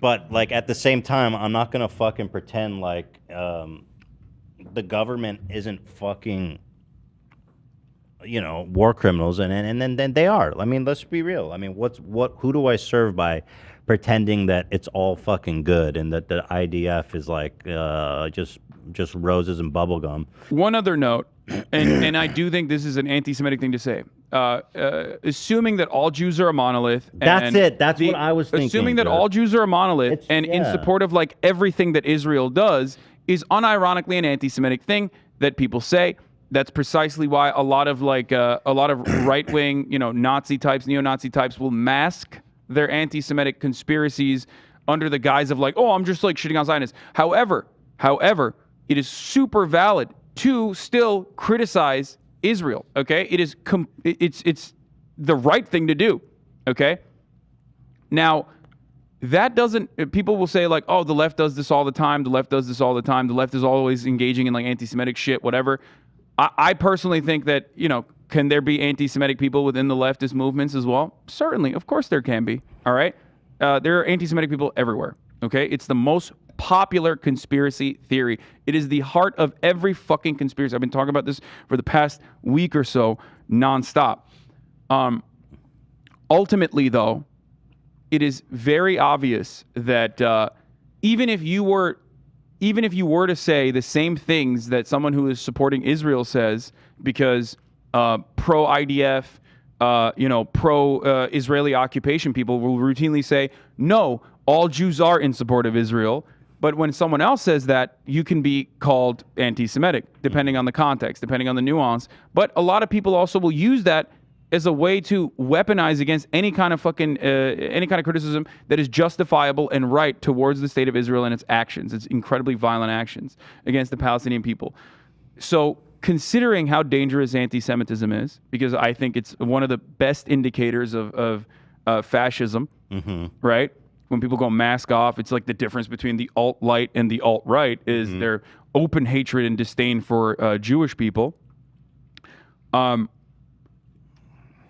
But like at the same time, I'm not going to fucking pretend like the government isn't fucking, war criminals. And then they are. I mean, let's be real. I mean, who do I serve by pretending that it's all fucking good and that the IDF is like just roses and bubblegum. One other note, and I do think this is an anti-Semitic thing to say. Assuming that all Jews are a monolith. That's it. That's what I was thinking. Assuming that all Jews are a monolith in support of like everything that Israel does is unironically an anti-Semitic thing that people say. That's precisely why a lot of right-wing, Nazi types, neo-Nazi types will mask their anti-Semitic conspiracies under the guise of like, oh, I'm just like shitting on Zionists. However, it is super valid to still criticize Israel. Okay, it's the right thing to do. Okay, now that doesn't. People will say like, oh, the left does this all the time. The left does this all the time. The left is always engaging in like anti-Semitic shit, whatever. I personally think that can there be anti-Semitic people within the leftist movements as well? Certainly. Of course there can be. All right? There are anti-Semitic people everywhere. Okay? It's the most popular conspiracy theory. It is the heart of every fucking conspiracy. I've been talking about this for the past week or so, nonstop. Ultimately, though, it is very obvious that even if you were to say the same things that someone who is supporting Israel says, because pro-IDF, pro-Israeli occupation people will routinely say, no, all Jews are in support of Israel. But when someone else says that, you can be called anti-Semitic, depending on the context, depending on the nuance. But a lot of people also will use that as a way to weaponize against any kind of fucking any kind of criticism that is justifiable and right towards the state of Israel and its actions, its incredibly violent actions against the Palestinian people. So, considering how dangerous anti-Semitism is, because I think it's one of the best indicators of fascism, right? When people go mask off, it's like the difference between the alt-light and the alt-right is their open hatred and disdain for Jewish people.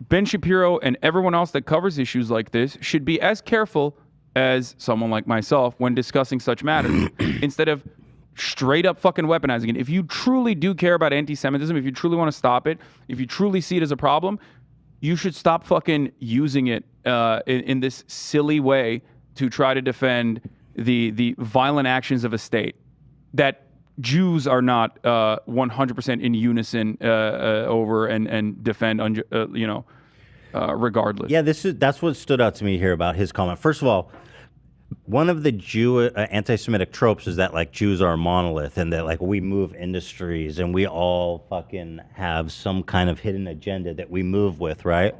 Ben Shapiro and everyone else that covers issues like this should be as careful as someone like myself when discussing such matters instead of straight up fucking weaponizing it. If you truly do care about anti-Semitism, if you truly want to stop it, if you truly see it as a problem, you should stop fucking using it in this silly way to try to defend the violent actions of a state that Jews are not 100% in unison over and defend, regardless. Yeah, that's what stood out to me here about his comment. First of all, one of the anti-Semitic tropes is that like Jews are a monolith and that like we move industries and we all fucking have some kind of hidden agenda that we move with, right?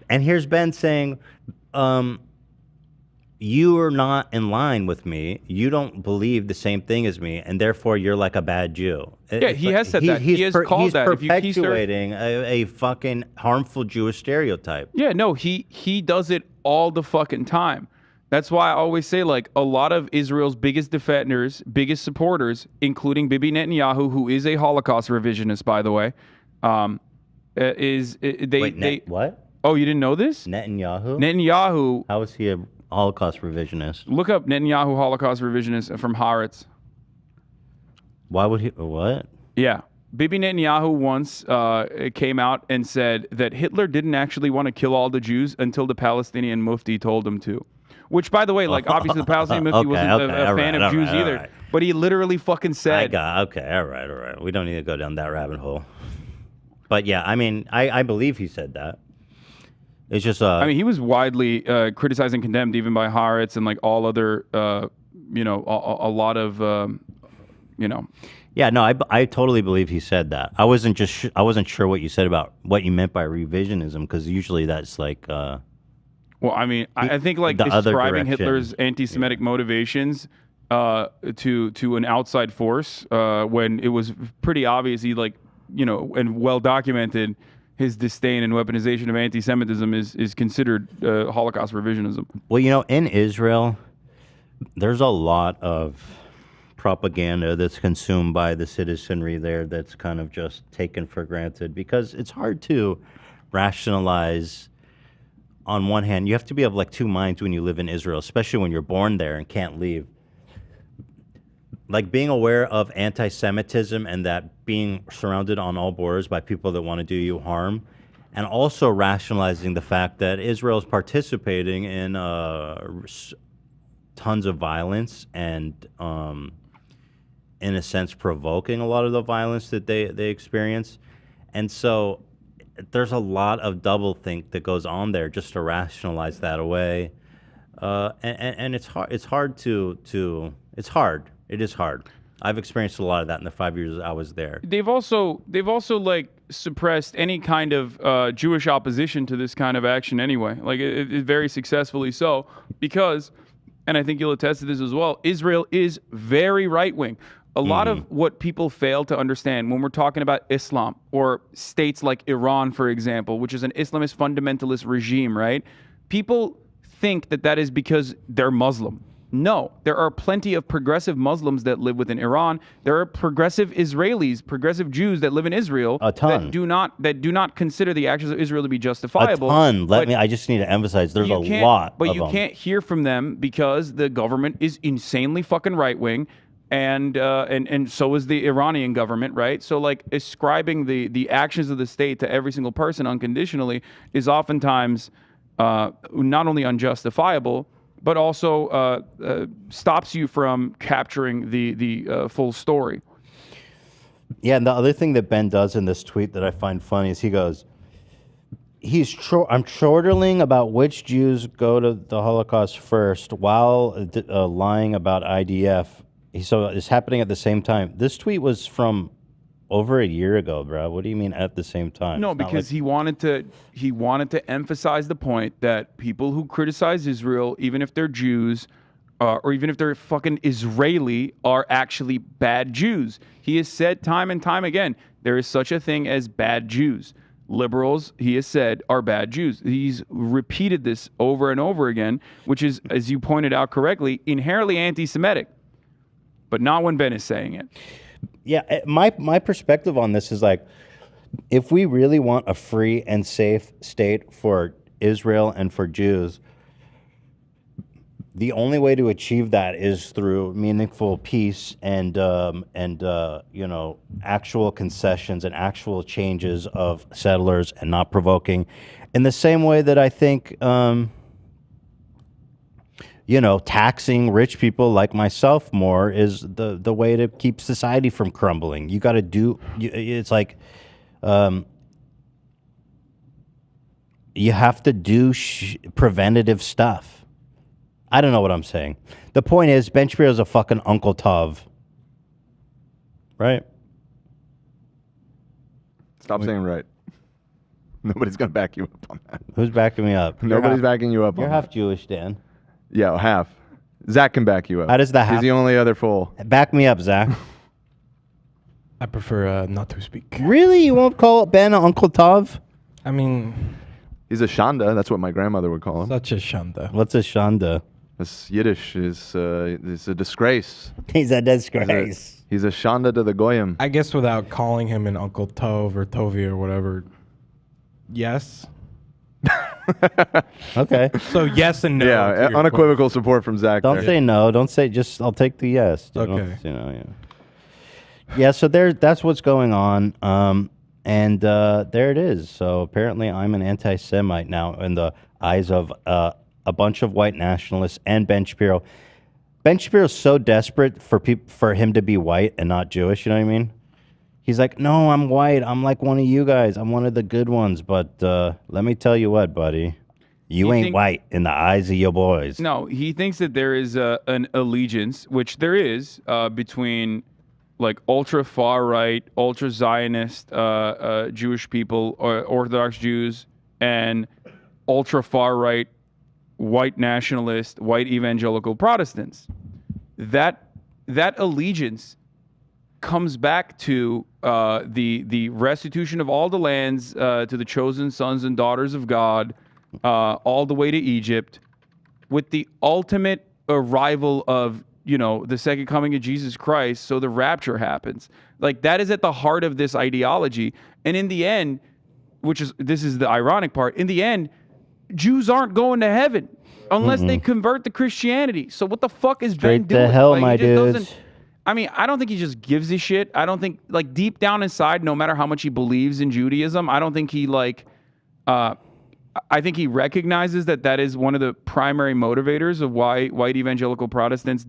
And here's Ben saying, you are not in line with me. You don't believe the same thing as me, and therefore you're like a bad Jew. Yeah, he has said that. He has called that. He's perpetuating a fucking harmful Jewish stereotype. Yeah, no, he does it all the fucking time. That's why I always say, like, a lot of Israel's biggest defenders, biggest supporters, including Bibi Netanyahu, who is a Holocaust revisionist, by the way, what? Oh, you didn't know this? Netanyahu? Netanyahu. How is he a Holocaust revisionist? Look up Netanyahu Holocaust revisionist from Haaretz. Why would he? What? Yeah. Bibi Netanyahu once came out and said that Hitler didn't actually want to kill all the Jews until the Palestinian Mufti told him to. Which, by the way, like, obviously the Palestinian Mufti wasn't a fan of Jews either. But he literally fucking said... all right. We don't need to go down that rabbit hole. But yeah, I mean, I believe he said that. It's just... I mean, he was widely criticized and condemned even by Haaretz and, like, all other, a lot of, Yeah, no, I totally believe he said that. I wasn't sure what you said about what you meant by revisionism, because usually that's like... well, I mean, I think like describing Hitler's anti-Semitic motivations to an outside force when it was pretty obvious he and well documented his disdain and weaponization of anti-Semitism is considered Holocaust revisionism. Well, in Israel, there's a lot of propaganda that's consumed by the citizenry there that's kind of just taken for granted, because it's hard to rationalize. On one hand, you have to be of like two minds when you live in Israel, especially when you're born there and can't leave. Like being aware of anti-Semitism and that being surrounded on all borders by people that want to do you harm, and also rationalizing the fact that Israel is participating in tons of violence and, in a sense, provoking a lot of the violence that they experience. And so there's a lot of doublethink that goes on there just to rationalize that away, and it's hard. It's hard. It is hard. I've experienced a lot of that in the 5 years I was there. They've also like suppressed any kind of Jewish opposition to this kind of action anyway. Like it very successfully so, because, and I think you'll attest to this as well, Israel is very right wing. A lot of what people fail to understand when we're talking about Islam or states like Iran, for example, which is an Islamist fundamentalist regime, right? People think that is because they're Muslim. No, there are plenty of progressive Muslims that live within Iran. There are progressive Israelis, progressive Jews that live in Israel that do not consider the actions of Israel to be justifiable. A ton. I just need to emphasize there's a lot. But you can't hear from them because the government is insanely fucking right wing. And so is the Iranian government, right? So like ascribing the actions of the state to every single person unconditionally is oftentimes not only unjustifiable, but also stops you from capturing the full story. Yeah, and the other thing that Ben does in this tweet that I find funny is he goes, I'm chortling about which Jews go to the Holocaust first while lying about IDF. So it's happening at the same time. This tweet was from over a year ago, bro. What do you mean at the same time? No, It's not because he wanted to emphasize the point that people who criticize Israel, even if they're Jews, or even if they're fucking Israeli, are actually bad Jews. He has said time and time again, there is such a thing as bad Jews. Liberals, he has said, are bad Jews. He's repeated this over and over again, which is, as you pointed out correctly, inherently anti-Semitic. But not when Ben is saying it. Yeah, my perspective on this is like, if we really want a free and safe state for Israel and for Jews, the only way to achieve that is through meaningful peace and you know, actual concessions and actual changes of settlers and not provoking. In the same way that I think, you know, taxing rich people like myself more is the way to keep society from crumbling. You got to do. It's like, you have to do preventative stuff. I don't know what I'm saying. The point is, Ben Shapiro's a fucking Uncle Tov. Right? Stop saying right. Nobody's going to back you up on that. Who's backing me up? Nobody's backing you up on You're that. half Jewish, Dan. Yeah, half. Zach can back you up. How does that happen? He's the only other fool. Back me up, Zach. I prefer not to speak. Really? You won't call Ben Uncle Tov? I mean... He's a Shanda. That's what my grandmother would call him. Such a Shanda. What's a Shanda? This Yiddish is a disgrace. He's a disgrace. He's a Shanda to the Goyim. I guess without calling him an Uncle Tov or Tovi or whatever, yes. Okay. So yes and no. Yeah, unequivocal support from Zach. Don't there. say no. Don't say just. I'll take the yes. Dude. Okay. You know, yeah. Yeah. So that's what's going on. And there it is. So apparently, I'm an anti-Semite now in the eyes of a bunch of white nationalists and Ben Shapiro. Ben Shapiro's so desperate for him to be white and not Jewish. You know what I mean? He's like, no, I'm white. I'm like one of you guys. I'm one of the good ones. But let me tell you what, buddy. You ain't white in the eyes of your boys. No, he thinks that there is an allegiance, which there is, between like ultra far right, ultra Zionist Jewish people, or Orthodox Jews, and ultra far right white nationalist, white evangelical Protestants. That allegiance comes back to the restitution of all the lands to the chosen sons and daughters of God, all the way to Egypt, with the ultimate arrival of, you know, the second coming of Jesus Christ, so the rapture happens. Like, that is at the heart of this ideology. And in the end, this is the ironic part, in the end, Jews aren't going to heaven unless they convert to Christianity. So what the fuck is Ben doing? Straight to hell, Like, my he just dudes. doesn't- I mean, I don't think he just gives a shit. I don't think, like, deep down inside, no matter how much he believes in Judaism, I don't think he, like, I think he recognizes that is one of the primary motivators of why white evangelical Protestants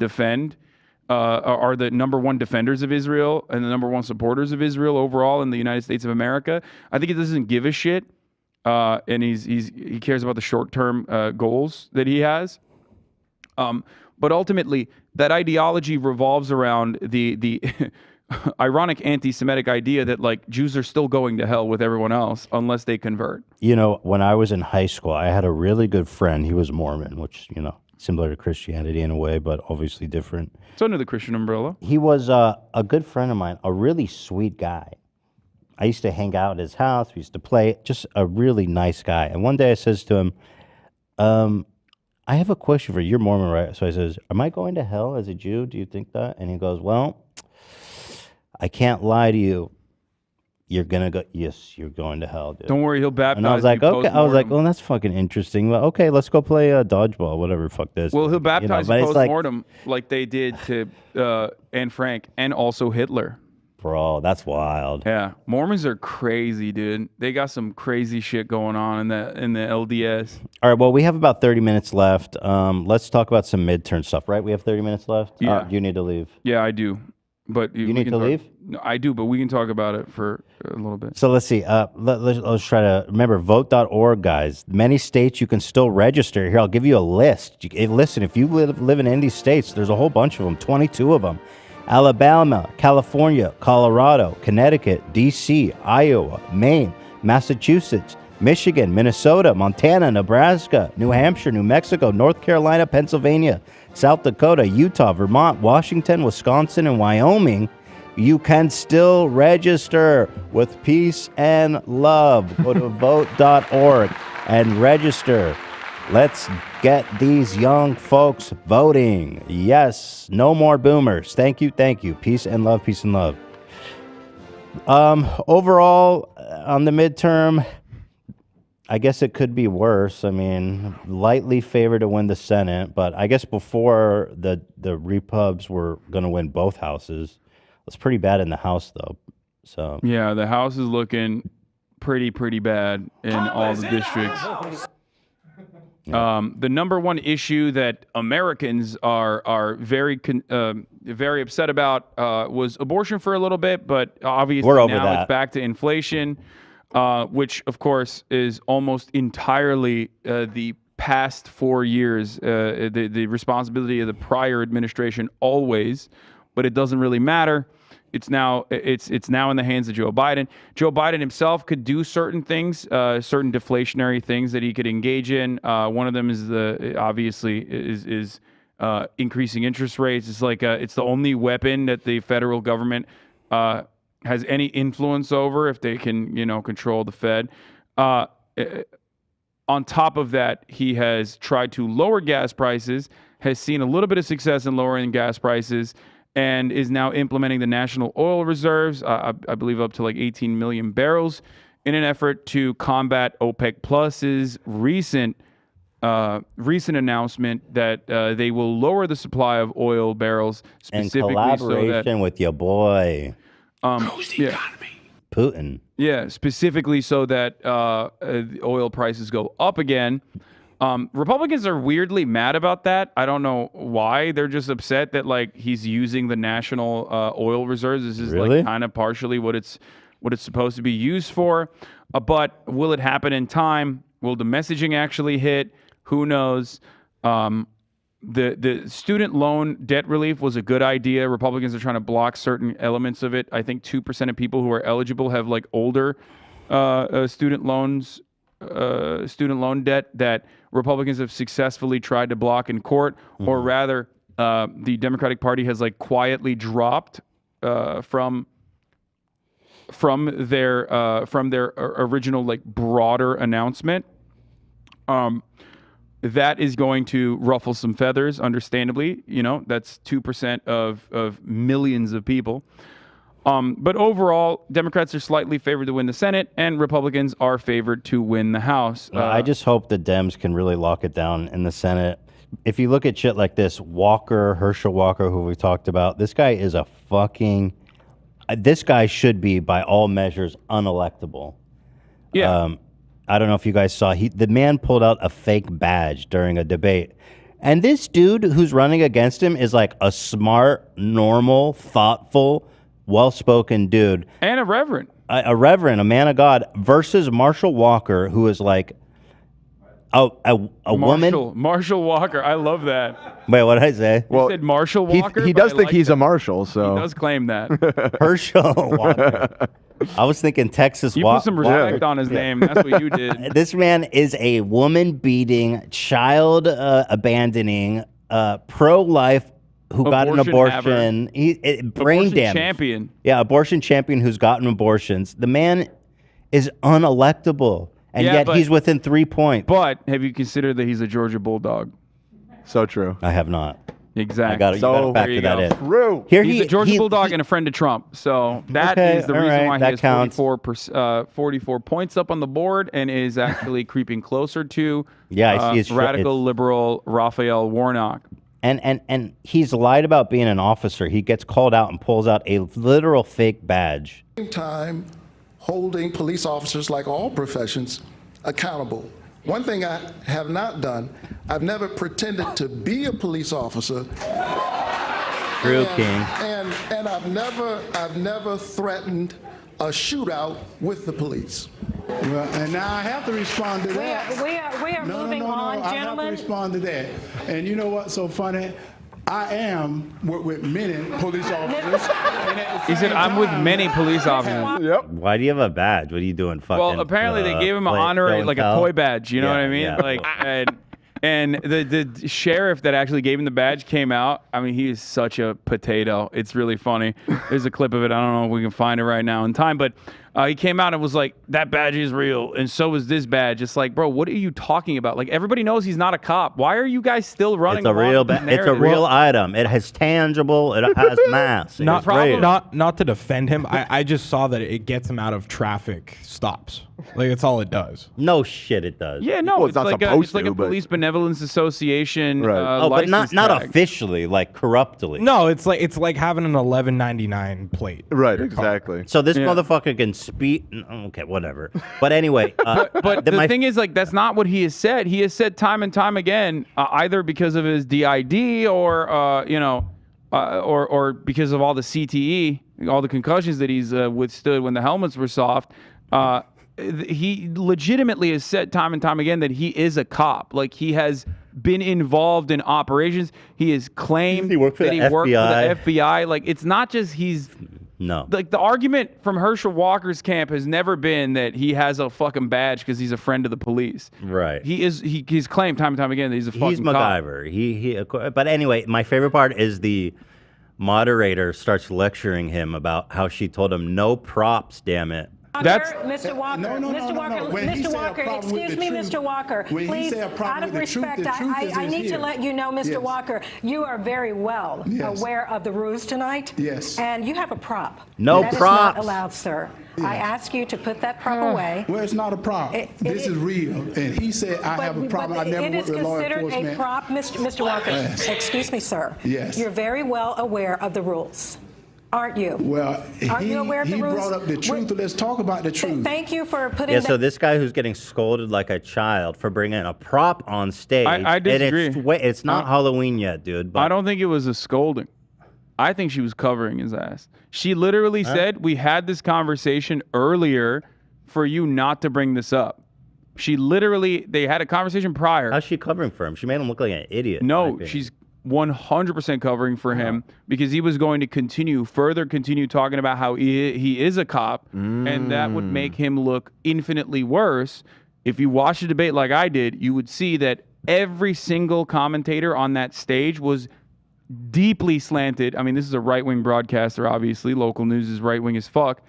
are the number one defenders of Israel and the number one supporters of Israel overall in the United States of America. I think he doesn't give a shit, and he cares about the short-term goals that he has. But ultimately, that ideology revolves around the ironic anti-Semitic idea that, like, Jews are still going to hell with everyone else unless they convert. You know, when I was in high school, I had a really good friend. He was Mormon, which, you know, similar to Christianity in a way, but obviously different. It's under the Christian umbrella. He was a good friend of mine, a really sweet guy. I used to hang out at his house. We used to play. Just a really nice guy. And one day I says to him, I have a question for you. You're Mormon, right? So I says, am I going to hell as a Jew? Do you think that? And he goes, well, I can't lie to you. You're gonna go. Yes, you're going to hell, dude. Don't worry, he'll baptize And I was like, you okay. I was like, post-mortem. well, that's fucking interesting. Well, okay, let's go play dodgeball, whatever. Fuck this. Well, he'll baptize but you it's like, post-mortem like they did to Anne Frank and also Hitler. bro, that's wild. Yeah, Mormons are crazy, dude. They got some crazy shit going on in the LDS. All right, well, we have about 30 minutes left. Let's talk about some midterm stuff, right? We have 30 minutes left? Yeah. You need to leave. Yeah, I do. But You we need can to talk- leave? No, I do, but we can talk about it for a little bit. So let's see. Let's try to remember vote.org, guys. Many states you can still register. Here, I'll give you a list. Listen, if you live in any states, there's a whole bunch of them, 22 of them. Alabama, California, Colorado, Connecticut, D.C., Iowa, Maine, Massachusetts, Michigan, Minnesota, Montana, Nebraska, New Hampshire, New Mexico, North Carolina, Pennsylvania, South Dakota, Utah, Vermont, Washington, Wisconsin, and Wyoming, you can still register with peace and love. Go to vote.org and register. Let's get these young folks voting. Yes, no more boomers. Thank you, thank you. Peace and love, peace and love. Overall, on the midterm, I guess it could be worse. I mean, lightly favored to win the Senate, but I guess before the Repubs were going to win both houses. It's pretty bad in the House, though. So yeah, the House is looking pretty bad in all the districts. The number one issue that Americans are very upset about was abortion for a little bit, but obviously now it's back to inflation, which of course is almost entirely the past 4 years, the responsibility of the prior administration always, but it doesn't really matter. It's now in the hands of Joe Biden. Joe Biden himself could do certain things, certain deflationary things that he could engage in. One of them is increasing interest rates. It's like it's the only weapon that the federal government has any influence over if they can, control the Fed. On top of that, he has tried to lower gas prices, has seen a little bit of success in lowering gas prices, and is now implementing the national oil reserves, I believe up to like 18 million barrels, in an effort to combat OPEC Plus's recent announcement that they will lower the supply of oil barrels specifically in collaboration with your boy, Putin. Yeah, specifically so that oil prices go up again. Republicans are weirdly mad about that. I don't know why. They're just upset that like he's using the national oil reserves. This is like kind of partially what it's supposed to be used for. But will it happen in time? Will the messaging actually hit? Who knows? The student loan debt relief was a good idea. Republicans are trying to block certain elements of it. I think 2% of people who are eligible have like older student loan debt that Republicans have successfully tried to block in court, or rather, the Democratic Party has like quietly dropped from their original like broader announcement. That is going to ruffle some feathers, understandably. That's 2% of millions of people. But overall, Democrats are slightly favored to win the Senate, and Republicans are favored to win the House. I just hope the Dems can really lock it down in the Senate. If you look at shit like this, Herschel Walker, who we talked about, this guy is a fucking... This guy should be, by all measures, unelectable. Yeah. I don't know if you guys saw, the man pulled out a fake badge during a debate. And this dude who's running against him is like a smart, normal, thoughtful, well-spoken dude. And a reverend. A reverend, a man of God, versus Marshall Walker, who is like a woman. Marshall Walker. I love that. Wait, what did I say? Well, you said Marshall Walker? He does think he's a marshal, so. He does claim that. Herschel Walker. I was thinking Texas Walker. You put some respect on his name. That's what you did. This man is a woman-beating, child-abandoning, pro-life who got an abortion. Brain damage. Champion. Yeah, abortion champion who's gotten abortions. The man is unelectable, and yet he's within 3 points. But have you considered that he's a Georgia Bulldog? So true. I have not. Exactly. You got to factor that in. True. He's a Georgia Bulldog and a friend of Trump. So that is the reason why he has 44 points up on the board and is actually creeping closer to I see radical liberal Raphael Warnock. And he's lied about being an officer. He gets called out and pulls out a literal fake badge. Time holding police officers, like all professions, accountable. One thing I have not done, I've never pretended to be a police officer. True, King. And I've never threatened a shootout with the police. Well, and now I have to respond to that. We are moving on, I gentlemen. have to respond to that. And you know what's so funny? I am with many police officers. He said, "I'm with many police officers." Yep. Why do you have a badge? What are you doing? Fucking. Well, apparently they gave him an honorary, like a toy badge. You know what I mean? Yeah. Like, and the sheriff that actually gave him the badge came out. I mean, he is such a potato. It's really funny. There's a clip of it. I don't know if we can find it right now in time, but he came out and was like, "That badge is real, and so is this badge." It's like, bro, what are you talking about? Like, everybody knows he's not a cop. Why are you guys still running? It's a real It's a real item. It has tangible. It has mass. Not to defend him. I just saw that it gets him out of traffic stops. Like, that's all it does. No shit, it does. Yeah, no, Well, it's like a police benevolence association. But not tag. officially, like corruptly. No, it's like having an 1199 plate. Right, exactly. So this motherfucker can speak. Okay, whatever. But anyway, but the thing is, like, that's not what he has said. He has said time and time again, either because of his DID or or because of all the CTE, all the concussions that he's withstood when the helmets were soft. He legitimately has said time and time again that he is a cop. Like, he has been involved in operations. He has claimed He worked for that the he worked for FBI. the FBI. Like, it's not just No. Like, the argument from Herschel Walker's camp has never been that he has a fucking badge because he's a friend of the police. Right. He's claimed time and time again that he's a fucking He's cop. MacGyver. But anyway, my favorite part is the moderator starts lecturing him about how she told him no props, damn it. That's Mr. Walker. No. Mr. Walker. When he Mr. say a Walker. problem with Excuse the me, truth- Mr. Walker. when he Please, say a problem out of with the truth, respect, the truth is I in need to here. let you know, Mr. Yes. Walker, you are very well Yes. aware of the rules tonight. Yes. And you have a prop. No That props. is not allowed, sir. I ask you to put that prop away. Well, it's not a problem. This is real. And he said, I have a problem. I never it worked is with law considered enforcement. a prop, Mr. Walker. Yes. Excuse me, sir. Yes. You're very well aware of the rules, aren't you? Well, Are you aware of the he rules? brought up the truth. Let's talk about the truth. Thank you for putting Yeah, that. so this guy who's getting scolded like a child for bringing a prop on stage. I disagree. And it's not Halloween yet, dude. But I don't think it was a scolding. I think she was covering his ass. She literally said, "We had this conversation earlier for you not to bring this up." They had a conversation prior. How's she covering for him? She made him look like an idiot. No, she's 100% covering for him because he was going to continue talking about how he is a cop, and that would make him look infinitely worse. If you watched the debate like I did, you would see that every single commentator on that stage was deeply slanted. I mean, this is a right-wing broadcaster, obviously. Local news is right-wing as fuck.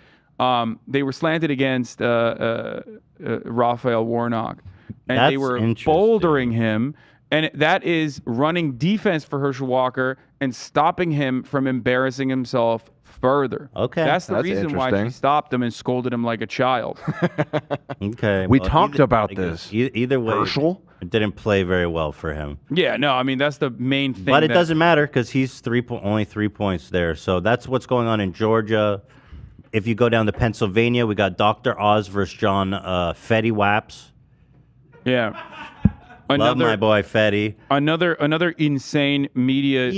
They were slanted against Raphael Warnock, and they were bouldering him. And that is running defense for Herschel Walker and stopping him from embarrassing himself further. Okay. That's the reason why she stopped him and scolded him like a child. Okay. We talked about this. Either way, Herschel? it didn't play very well for him. Yeah, no, I mean, that's the main thing. But it doesn't matter because he's only 3 points there. So that's what's going on in Georgia. If you go down to Pennsylvania, we got Dr. Oz versus John Fetty Waps. Yeah. Love my boy Fetty. Another insane media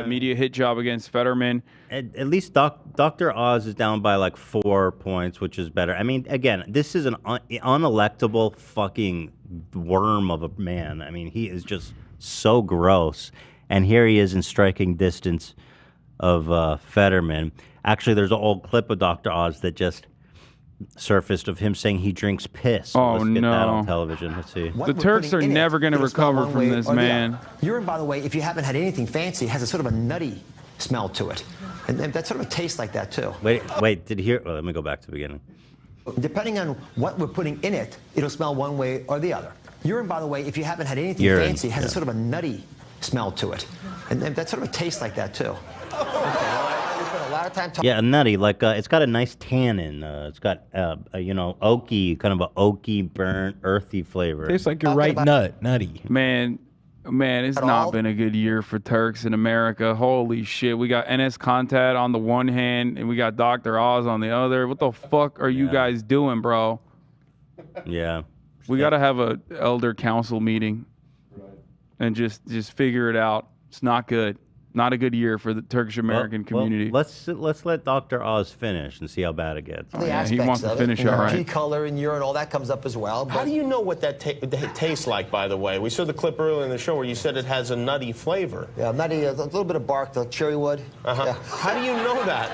media hit job against Fetterman. At least Dr. Oz is down by like 4 points, which is better. I mean, again, this is an unelectable fucking worm of a man. I mean, he is just so gross. And here he is in striking distance of Fetterman. Actually, there's an old clip of Dr. Oz that just surfaced of him saying he drinks piss. Oh, Let's get that no. on television. Let's see. The Turks are never going to recover from this, man. Urine, by the way, if you haven't had anything fancy, has a sort of a nutty smell to it. And that sort of tastes like that, too. Wait, did you hear? Well, let me go back to the beginning. Depending on what we're putting in it, it'll smell one way or the other. Urine, by the way, if you haven't had anything fancy, has a sort of a nutty smell to it. And that sort of tastes like that, too. Okay, well, we spent a lot of time talking. Yeah, nutty. Like it's got a nice tannin. It's got oaky, kind of a oaky, burnt, earthy flavor. Tastes like your right nut, nutty. Man, it's not been a good year for Turks in America. Holy shit. We got NS Contat on the one hand, and we got Dr. Oz on the other. What the fuck are you guys doing, bro? Yeah. We got to have a elder council meeting and just figure it out. It's not good. Not a good year for the Turkish American community. Let's let Dr. Oz finish and see how bad it gets. The he aspects wants to of finish it. all right. Pee color and urine, all that comes up as well. How do you know what that tastes like, by the way? We saw the clip earlier in the show where you said it has a nutty flavor. Yeah, nutty, a little bit of bark, the cherry wood. Yeah. How do you know that?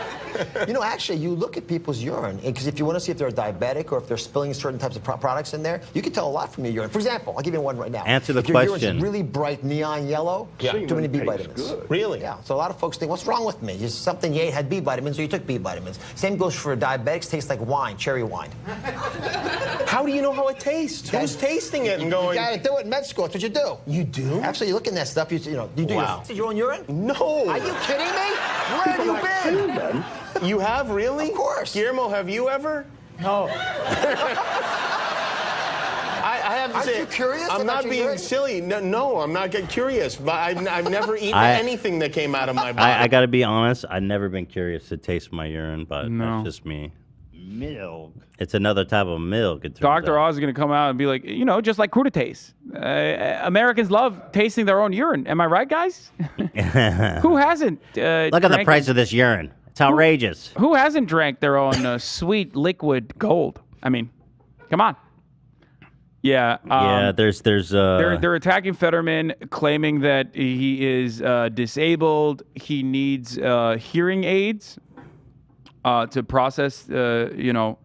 You know, actually, you look at people's urine, because if you want to see if they're diabetic or if they're spilling certain types of products in there, you can tell a lot from your urine. For example, I'll give you one right now. Answer the if your question. urine's really bright neon yellow, too many B vitamins. Really? Yeah. So a lot of folks think, what's wrong with me? Is something you ate had B vitamins, or you took B vitamins. Same goes for diabetics. Tastes like wine, cherry wine. How do you know how it tastes? Who's tasting it and going? You gotta do it in med school. That's what you do. You do? Actually, you look in that stuff. You do your own urine. No. Are you kidding me? Where have you been? You have really? Of course. Guillermo, have you ever? No. I have to Aren't say, you curious I'm about not your being urine? silly. No, I'm not getting curious. But I've never eaten anything that came out of my body. I gotta be honest. I've never been curious to taste my urine, but that's just me. Milk. It's another type of milk. Dr. Oz is going to come out and be like, just like cruditates. Americans love tasting their own urine. Am I right, guys? Who hasn't? Look at the price of this urine. It's outrageous. Who hasn't drank their own sweet liquid gold? I mean, come on. Yeah. They're attacking Fetterman, claiming that he is disabled. He needs hearing aids to process, to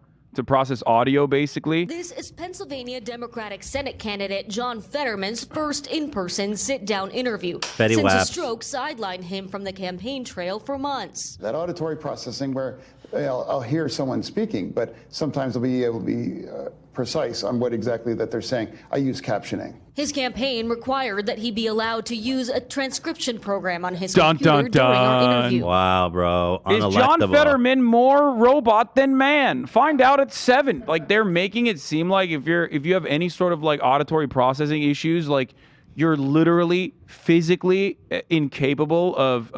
process audio, basically. This is Pennsylvania Democratic Senate candidate John Fetterman's first in-person sit-down interview since a stroke sidelined him from the campaign trail for months. That auditory processing where I'll hear someone speaking, but sometimes I'll be able to be precise on what exactly that they're saying. I use captioning. His campaign required that he be allowed to use a transcription program on his computer during our interview. Wow, bro. Is John Fetterman more robot than man? Find out at 7. Like, they're making it seem like if you have any sort of like auditory processing issues, like you're literally physically incapable of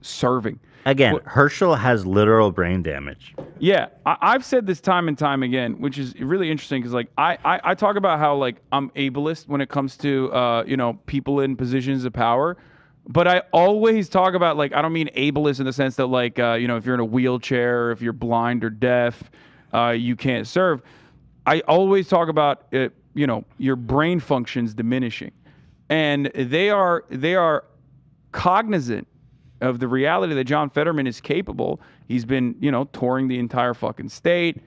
serving. Again, Herschel has literal brain damage. Yeah, I've said this time and time again, which is really interesting because, like, I talk about how, like, I'm ableist when it comes to, people in positions of power. But I always talk about, like, I don't mean ableist in the sense that, like, if you're in a wheelchair, or if you're blind or deaf, you can't serve. I always talk about, your brain functions diminishing. And they are cognizant of the reality that John Fetterman is capable. He's been, touring the entire fucking state.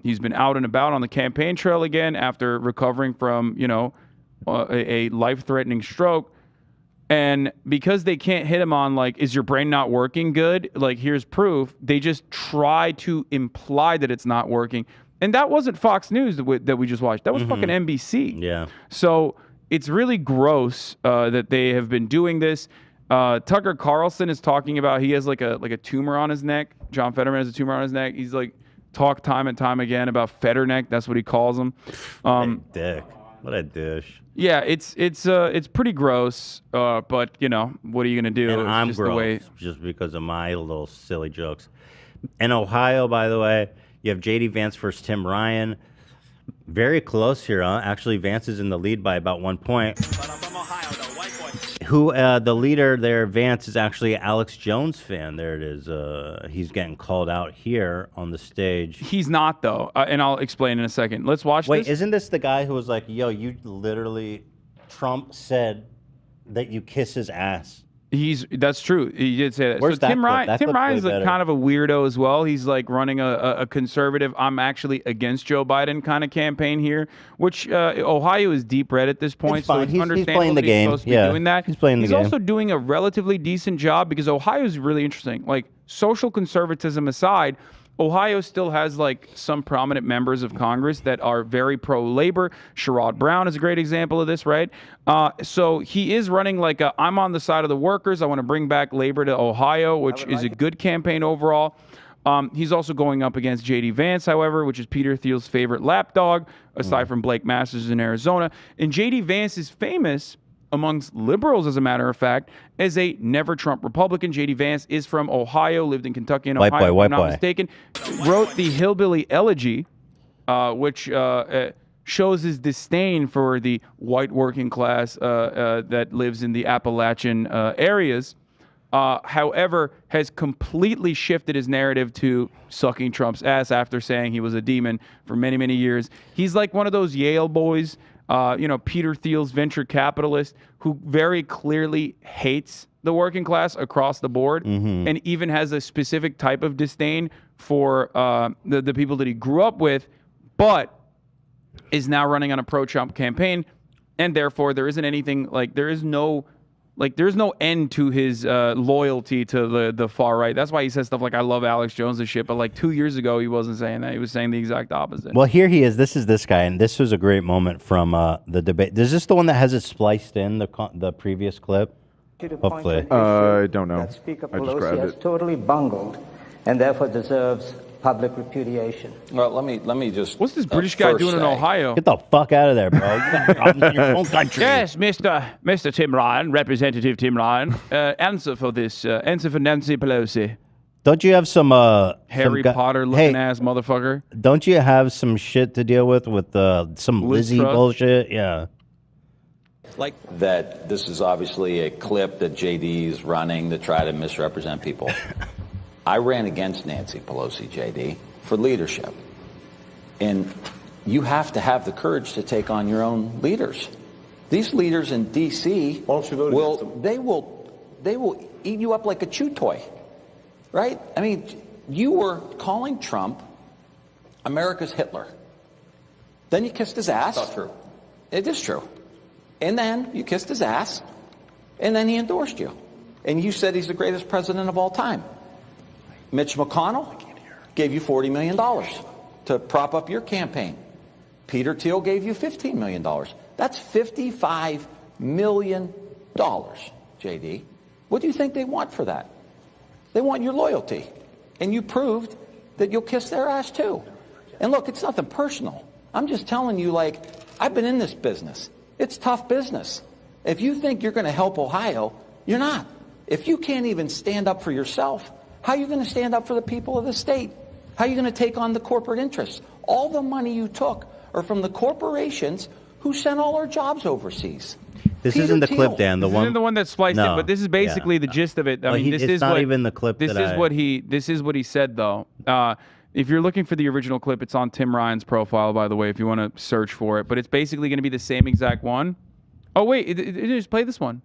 He's been out and about on the campaign trail again after recovering from, a life-threatening stroke. And because they can't hit him on, like, is your brain not working good? Like, here's proof. They just try to imply that it's not working. And that wasn't Fox News that we just watched. That was fucking NBC. Yeah. So it's really gross that they have been doing this. Tucker Carlson is talking about he has like a tumor on his neck. John Fetterman has a tumor on his neck. He's like talked time and time again about Fetterneck. That's what he calls him. Dick. What a dish. Yeah, it's pretty gross. But what are you gonna do? And It's I'm just gross the way. just because of my little silly jokes. In Ohio, by the way, you have J.D. Vance versus Tim Ryan. Very close here, huh? Actually, Vance is in the lead by about 1 point. The leader there, Vance, is actually an Alex Jones fan. There it is. He's getting called out here on the stage. He's not, though, and I'll explain in a second. Let's watch Wait, this. isn't this the guy who was like, yo, you literally, Trump said that you kiss his ass? That's true. He did say that. Where's that Tim clip? Ryan, That Tim clip's Ryan's way better. kind of a weirdo as well. He's like running a conservative, I'm actually against Joe Biden kind of campaign here, which Ohio is deep red at this point. It's fine. So it's He's understandable playing the that he's game. supposed to Yeah, be doing that. he's playing the game. He's also doing a relatively decent job because Ohio is really interesting. Like, social conservatism aside, Ohio still has like some prominent members of Congress that are very pro-labor. Sherrod Brown is a great example of this, right? So he is running like I'm on the side of the workers. I want to bring back labor to Ohio, which is a good campaign overall. He's also going up against J.D. Vance, however, which is Peter Thiel's favorite lapdog, aside from Blake Masters in Arizona. And J.D. Vance is famous amongst liberals, as a matter of fact, as a never-Trump Republican. J.D. Vance is from Ohio, lived in Kentucky and Ohio, if I'm not mistaken. Wrote the Hillbilly Elegy, which shows his disdain for the white working class that lives in the Appalachian areas. However, has completely shifted his narrative to sucking Trump's ass after saying he was a demon for many, many years. He's like one of those Yale boys, Peter Thiel's venture capitalist, who very clearly hates the working class across the board, and even has a specific type of disdain for the people that he grew up with, but is now running on a pro-Trump campaign, and therefore there isn't anything there's no end to his loyalty to the far right. That's why he says stuff like, I love Alex Jones and shit, but like 2 years ago he wasn't saying that. He was saying the exact opposite. Well, here he is. This is this guy, and this was a great moment from the debate. Is this the one that has it spliced in, the previous clip? Hopefully. I don't know. That Speaker I just Pelosi grabbed has it. totally bungled and therefore deserves public repudiation. Well, let me just. What's this British guy doing in Ohio? Get the fuck out of there, bro. You got problems in your own country. Yes, Mr. Tim Ryan, Representative Tim Ryan, answer for this. Answer for Nancy Pelosi. Don't you have some Harry Potter looking ass motherfucker? Don't you have some shit to deal with some Lizzie bullshit? Yeah. Like that, this is obviously a clip that JD is running to try to misrepresent people. I ran against Nancy Pelosi, JD, for leadership. And you have to have the courage to take on your own leaders. These leaders in D.C. They will eat you up like a chew toy, right? I mean, you were calling Trump America's Hitler. Then you kissed his ass. Not true. It is true. And then you kissed his ass, and then he endorsed you. And you said he's the greatest president of all time. Mitch McConnell gave you $40 million to prop up your campaign. Peter Thiel gave you $15 million. That's $55 million, JD. What do you think they want for that? They want your loyalty. And you proved that you'll kiss their ass too. And look, it's nothing personal. I'm just telling you, I've been in this business. It's tough business. If you think you're going to help Ohio, you're not. If you can't even stand up for yourself, how are you going to stand up for the people of the state? How are you going to take on the corporate interests? All the money you took are from the corporations who sent all our jobs overseas. This isn't the clip, Dan. This isn't the one that's spliced in, but this is basically the gist of it. I mean, this it's is not what, even the clip. This is what he said, though. If you're looking for the original clip, it's on Tim Ryan's profile, by the way, if you want to search for it. But it's basically going to be the same exact one. Oh, wait, it just play this one.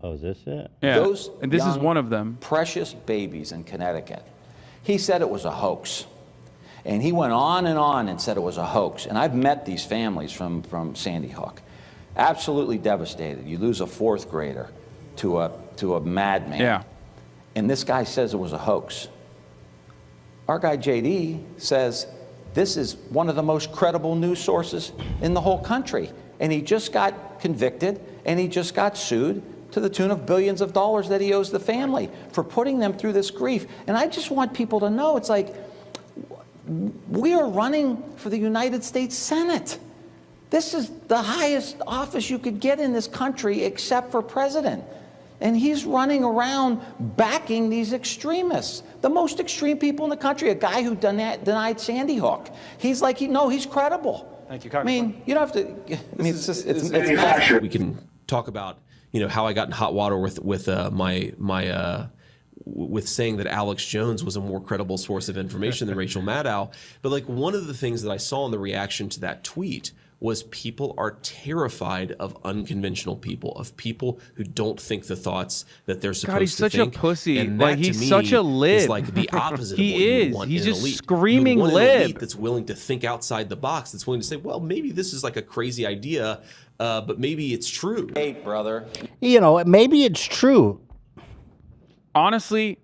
Oh, is this it? Yeah, Those and this is young, one of them. Precious babies in Connecticut. He said it was a hoax. And he went on and said it was a hoax. And I've met these families from Sandy Hook. Absolutely devastated. You lose a fourth grader to a madman. Yeah. And this guy says it was a hoax. Our guy JD says this is one of the most credible news sources in the whole country. And he just got convicted and he just got sued to the tune of billions of dollars that he owes the family for putting them through this grief. And I just want people to know, it's like, we are running for the United States Senate. This is the highest office you could get in this country except for president. And he's running around backing these extremists, the most extreme people in the country, a guy who denied Sandy Hook. He's like, he's credible. Thank you, I Congressman. mean, you don't have to, I mean, it's we can talk about, how I got in hot water with with saying that Alex Jones was a more credible source of information than Rachel Maddow. But one of the things that I saw in the reaction to that tweet was people are terrified of unconventional people, of people who don't think the thoughts that they're supposed to think. God, he's such a pussy. And that, he's to me, such a lib. is like the opposite of what you want He's in an just elite. screaming You want lib. an elite that's willing to think outside the box, that's willing to say, well, maybe this is like a crazy idea, but maybe it's true. Hey, brother. Maybe it's true. Honestly,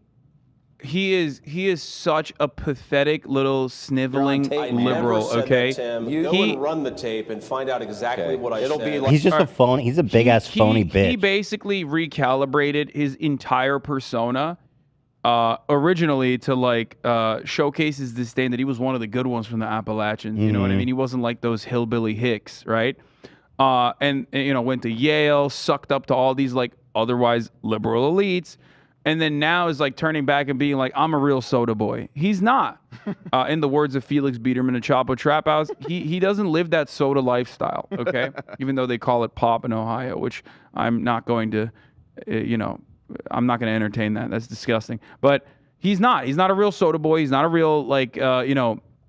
he is such a pathetic little sniveling liberal. Okay, Go and run the tape and find out exactly what I said. He's just a phony. He's a big ass phony bitch. He basically recalibrated his entire persona originally to showcase his disdain that he was one of the good ones from the Appalachians. You know what I mean? He wasn't like those hillbilly hicks, right? And went to Yale, sucked up to all these otherwise liberal elites. and then now is like turning back and being like, I'm a real soda boy. He's not. In the words of Felix Biederman at Chapo Trap House, he doesn't live that soda lifestyle, okay? Even though they call it pop in Ohio, which I'm not going to, I'm not going to entertain that. That's disgusting. But he's not. He's not a real soda boy. He's not a real,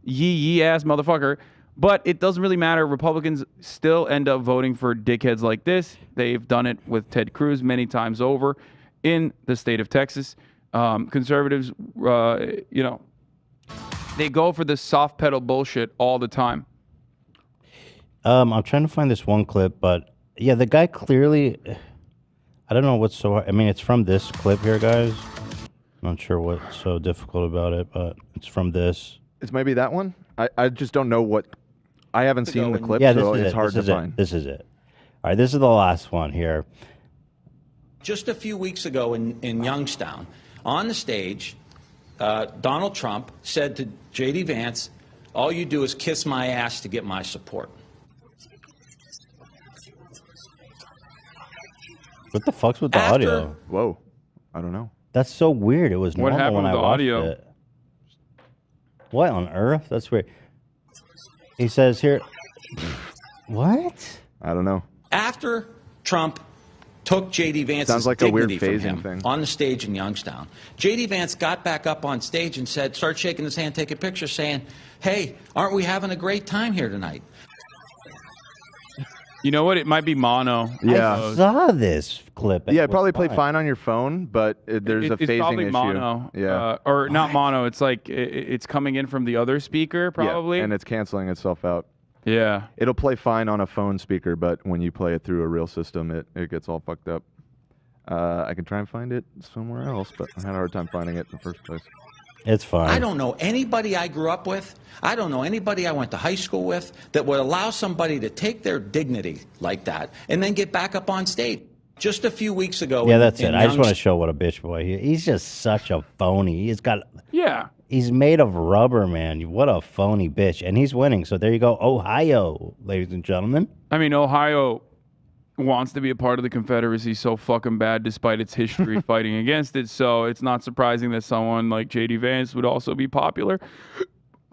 yee ass motherfucker. But it doesn't really matter. Republicans still end up voting for dickheads like this. They've done it with Ted Cruz many times over in the state of Texas. Conservatives, they go for this soft pedal bullshit all the time. I'm trying to find this one clip, but yeah, the guy clearly, I don't know what's so hard. I mean, it's from this clip here, guys. I'm not sure what's so difficult about it, but it's from this. It's maybe that one? I just don't know what. I haven't seen the clip, yeah, so it's hard to find. This is it. All right, this is the last one here. Just a few weeks ago in Youngstown, on the stage, Donald Trump said to J.D. Vance, all you do is kiss my ass to get my support. What the fuck's with the audio? Whoa, I don't know. That's so weird. It was What normal happened when with I the watched audio? it. What on earth? That's weird. He says here, what? I don't know. After Trump took J.D. Vance's Sounds like a weird dignity from phasing him thing. on the stage in Youngstown, J.D. Vance got back up on stage and said, started shaking his hand, take a picture, saying, hey, aren't we having a great time here tonight? You know what? It might be mono. Yeah. I saw this clip. Yeah, it probably played fine on your phone, but there's a It's phasing probably issue. mono. Yeah. Or not mono. It's like it's coming in from the other speaker, probably. Yeah, and it's canceling itself out. Yeah. It'll play fine on a phone speaker, but when you play it through a real system, it gets all fucked up. I can try and find it somewhere else, but I had a hard time finding it in the first place. It's fine. I don't know anybody I grew up with. I don't know anybody I went to high school with that would allow somebody to take their dignity like that and then get back up on stage. Just a few weeks ago. Yeah, that's it. I just want to show what a bitch boy he is. He's just such a phony. He's made of rubber, man. What a phony bitch. And he's winning. So there you go. Ohio, ladies and gentlemen. I mean, Ohio wants to be a part of the Confederacy so fucking bad despite its history fighting against it. So it's not surprising that someone like J.D. Vance would also be popular.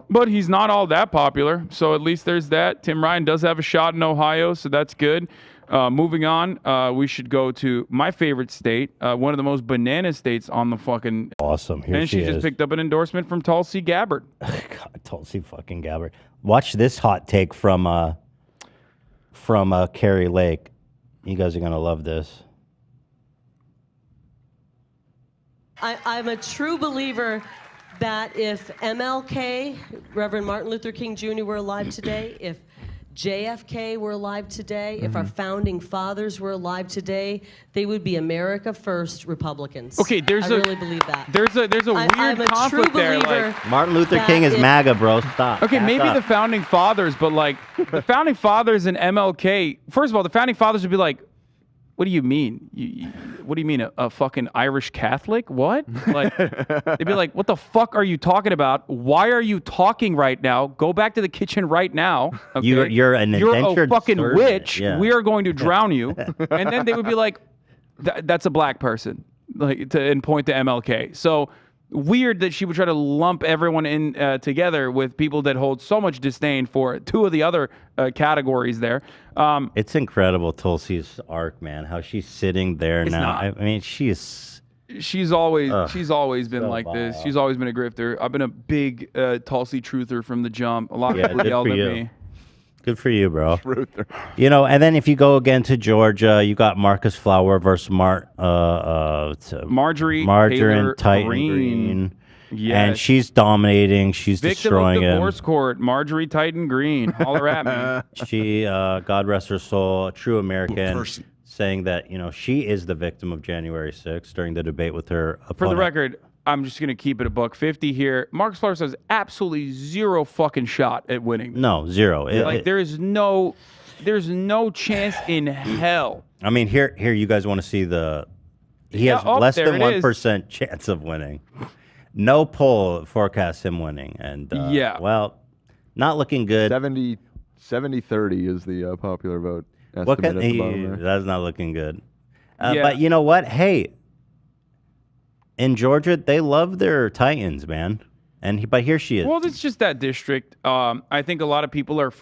But he's not all that popular. So at least there's that. Tim Ryan does have a shot in Ohio, so that's good. Moving on, we should go to my favorite state, one of the most banana states on the fucking... Awesome. Here and she just is. picked up an endorsement from Tulsi Gabbard. God, Tulsi fucking Gabbard. Watch this hot take from Carrie Lake. You guys are going to love this. I'm a true believer that if MLK, Reverend Martin Luther King Jr. were alive today, if JFK were alive today, if our founding fathers were alive today, they would be America First Republicans. Okay, I really believe that. There's a weird I'm a conflict true there. believer Like, Martin Luther that King is if- MAGA, bro. Stop. okay, Back maybe up. the founding fathers, but like the founding fathers and MLK. First of all, the founding fathers would be like, "What do you mean? What do you mean a fucking Irish Catholic? What?" Like they'd be like, "What the fuck are you talking about? Why are you talking right now? Go back to the kitchen right now. Okay? You're an You're a indentured fucking servant." witch. Yeah. We are going to drown you." And then they would be like, "That's a black person," and point to MLK. So weird that she would try to lump everyone in together with people that hold so much disdain for two of the other categories there. It's incredible, Tulsi's arc, man. How she's sitting there It's now. not. I mean, she's always Ugh, been so like this. vile. She's always been a grifter. I've been a big Tulsi truther from the jump. A lot of Yeah, people good yelled for at you. me. Good for you, bro. You know, and then if you go again to Georgia, you got Marcus Flower versus Marjorie Margarine Taylor Titan Greene. Green. Yes. And she's dominating. She's Victim destroying of him. divorce court, Marjorie Titan Green. Holler at me. She, God rest her soul, a true American, saying that, you know, she is the victim of January 6th during the debate with her opponent. For the record, I'm just going to keep it a $1.50 here. Marcus Flores has absolutely zero fucking shot at winning. No, zero. There's no chance in hell. I mean, here, you guys want to see the... He Yeah, has oh, less there than it is. 1% chance of winning. No poll forecasts him winning. And, Yeah. well, not looking good. 70-30 is the popular vote What estimate can at the bottom there. that's not looking good. Yeah. But you know what? Hey, in Georgia, they love their Titans, man. But here she is. Well, it's just that district. I think a lot of people are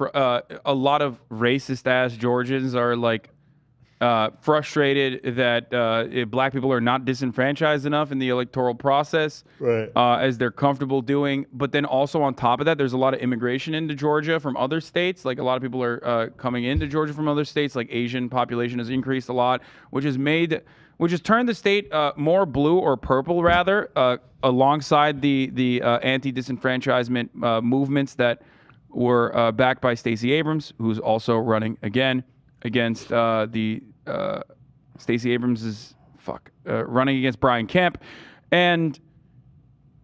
a lot of racist ass Georgians are like frustrated that black people are not disenfranchised enough in the electoral process, right? As they're comfortable doing. But then also on top of that, there's a lot of immigration into Georgia from other states. Like a lot of people are coming into Georgia from other states. Like Asian population has increased a lot, which has turned the state more blue or purple rather. Alongside the anti-disenfranchisement movements that were backed by Stacey Abrams, who's also running again against Stacey Abrams is running against Brian Kemp, and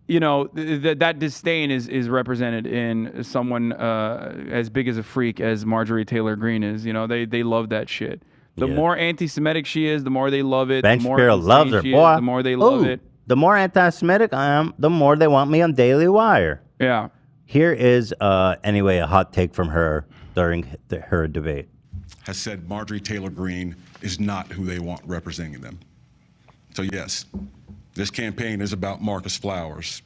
that disdain is represented in someone as big as a freak as Marjorie Taylor Greene is. They love that shit. The more anti-Semitic she is, the more they love it. Ben the more Shapiro loves her, boy. The more they love it. The more anti-Semitic I am, the more they want me on Daily Wire. Yeah. Here is, anyway, a hot take from her during her debate. Has said Marjorie Taylor Greene is not who they want representing them. So yes, this campaign is about Marcus Flowers,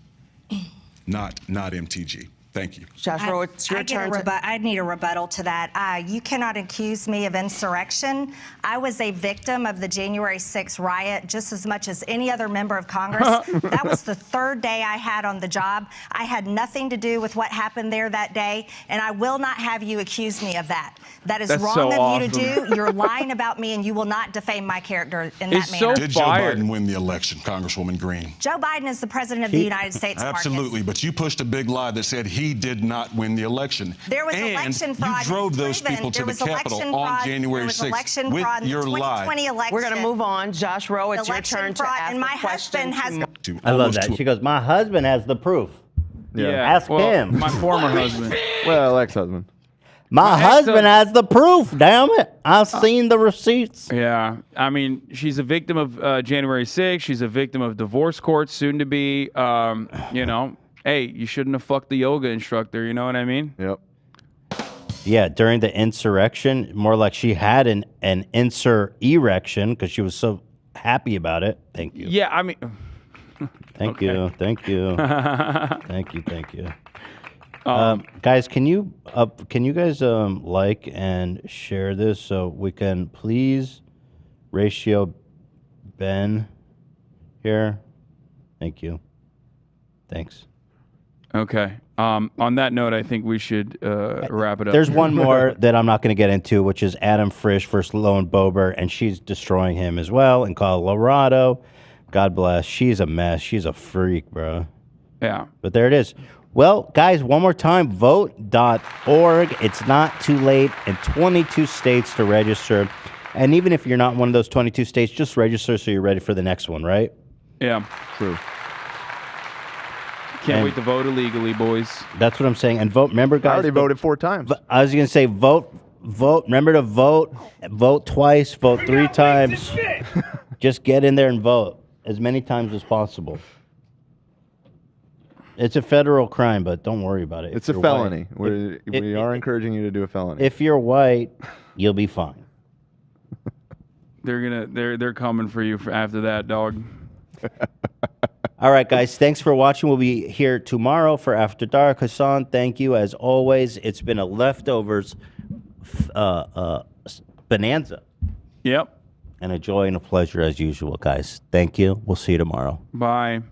not MTG. Thank you. Joshua, it's your turn. I need a rebuttal to that. You cannot accuse me of insurrection. I was a victim of the January 6th riot just as much as any other member of Congress. That was the third day I had on the job. I had nothing to do with what happened there that day, and I will not have you accuse me of that. That is wrong of you to do. You're lying about me, and you will not defame my character in that manner. Did Joe Biden win the election, Congresswoman Greene? Joe Biden is the president of the United States. Absolutely, but you pushed a big lie that said he did not win the election. There was election fraud. You drove those people to the Capitol on January 6th with your lie. We're going to move on. Josh Rowe, it's your turn to ask my husband has. I love that. She goes, my husband has the proof. Yeah. Ask him. My former husband. Well, ex-husband. My husband has the proof, damn it. I've seen the receipts. Yeah. I mean, she's a victim of January 6th. She's a victim of divorce court, soon to be. Hey, you shouldn't have fucked the yoga instructor. You know what I mean? Yep. Yeah, during the insurrection, more like she had an erection because she was so happy about it. Thank you. Yeah, I mean. Thank you. Thank you. Thank you. Guys, can you guys like and share this so we can please ratio Ben here? Thank you. Thanks. Okay. On that note, I think we should wrap it up. There's one more that I'm not going to get into, which is Adam Frisch versus Lone Boebert, and she's destroying him as well in Colorado. God bless. She's a mess. She's a freak, bro. Yeah. But there it is. Well, guys, one more time, vote.org. It's not too late in 22 states to register. And even if you're not in one of those 22 states, just register so you're ready for the next one, right? Yeah. True. Can't wait to vote illegally, boys. That's what I'm saying. And vote. Remember, guys. I already voted 4 times. I was going to say vote. Remember to vote. Vote twice. Vote 3 times. Just get in there and vote as many times as possible. It's a federal crime, but don't worry about it. It's a felony. We are encouraging you to do a felony. If you're white, you'll be fine. They're coming for you after that, dog. All right, guys. Thanks for watching. We'll be here tomorrow for After Dark. Hassan, thank you as always. It's been a leftovers bonanza. Yep. And a joy and a pleasure as usual, guys. Thank you. We'll see you tomorrow. Bye.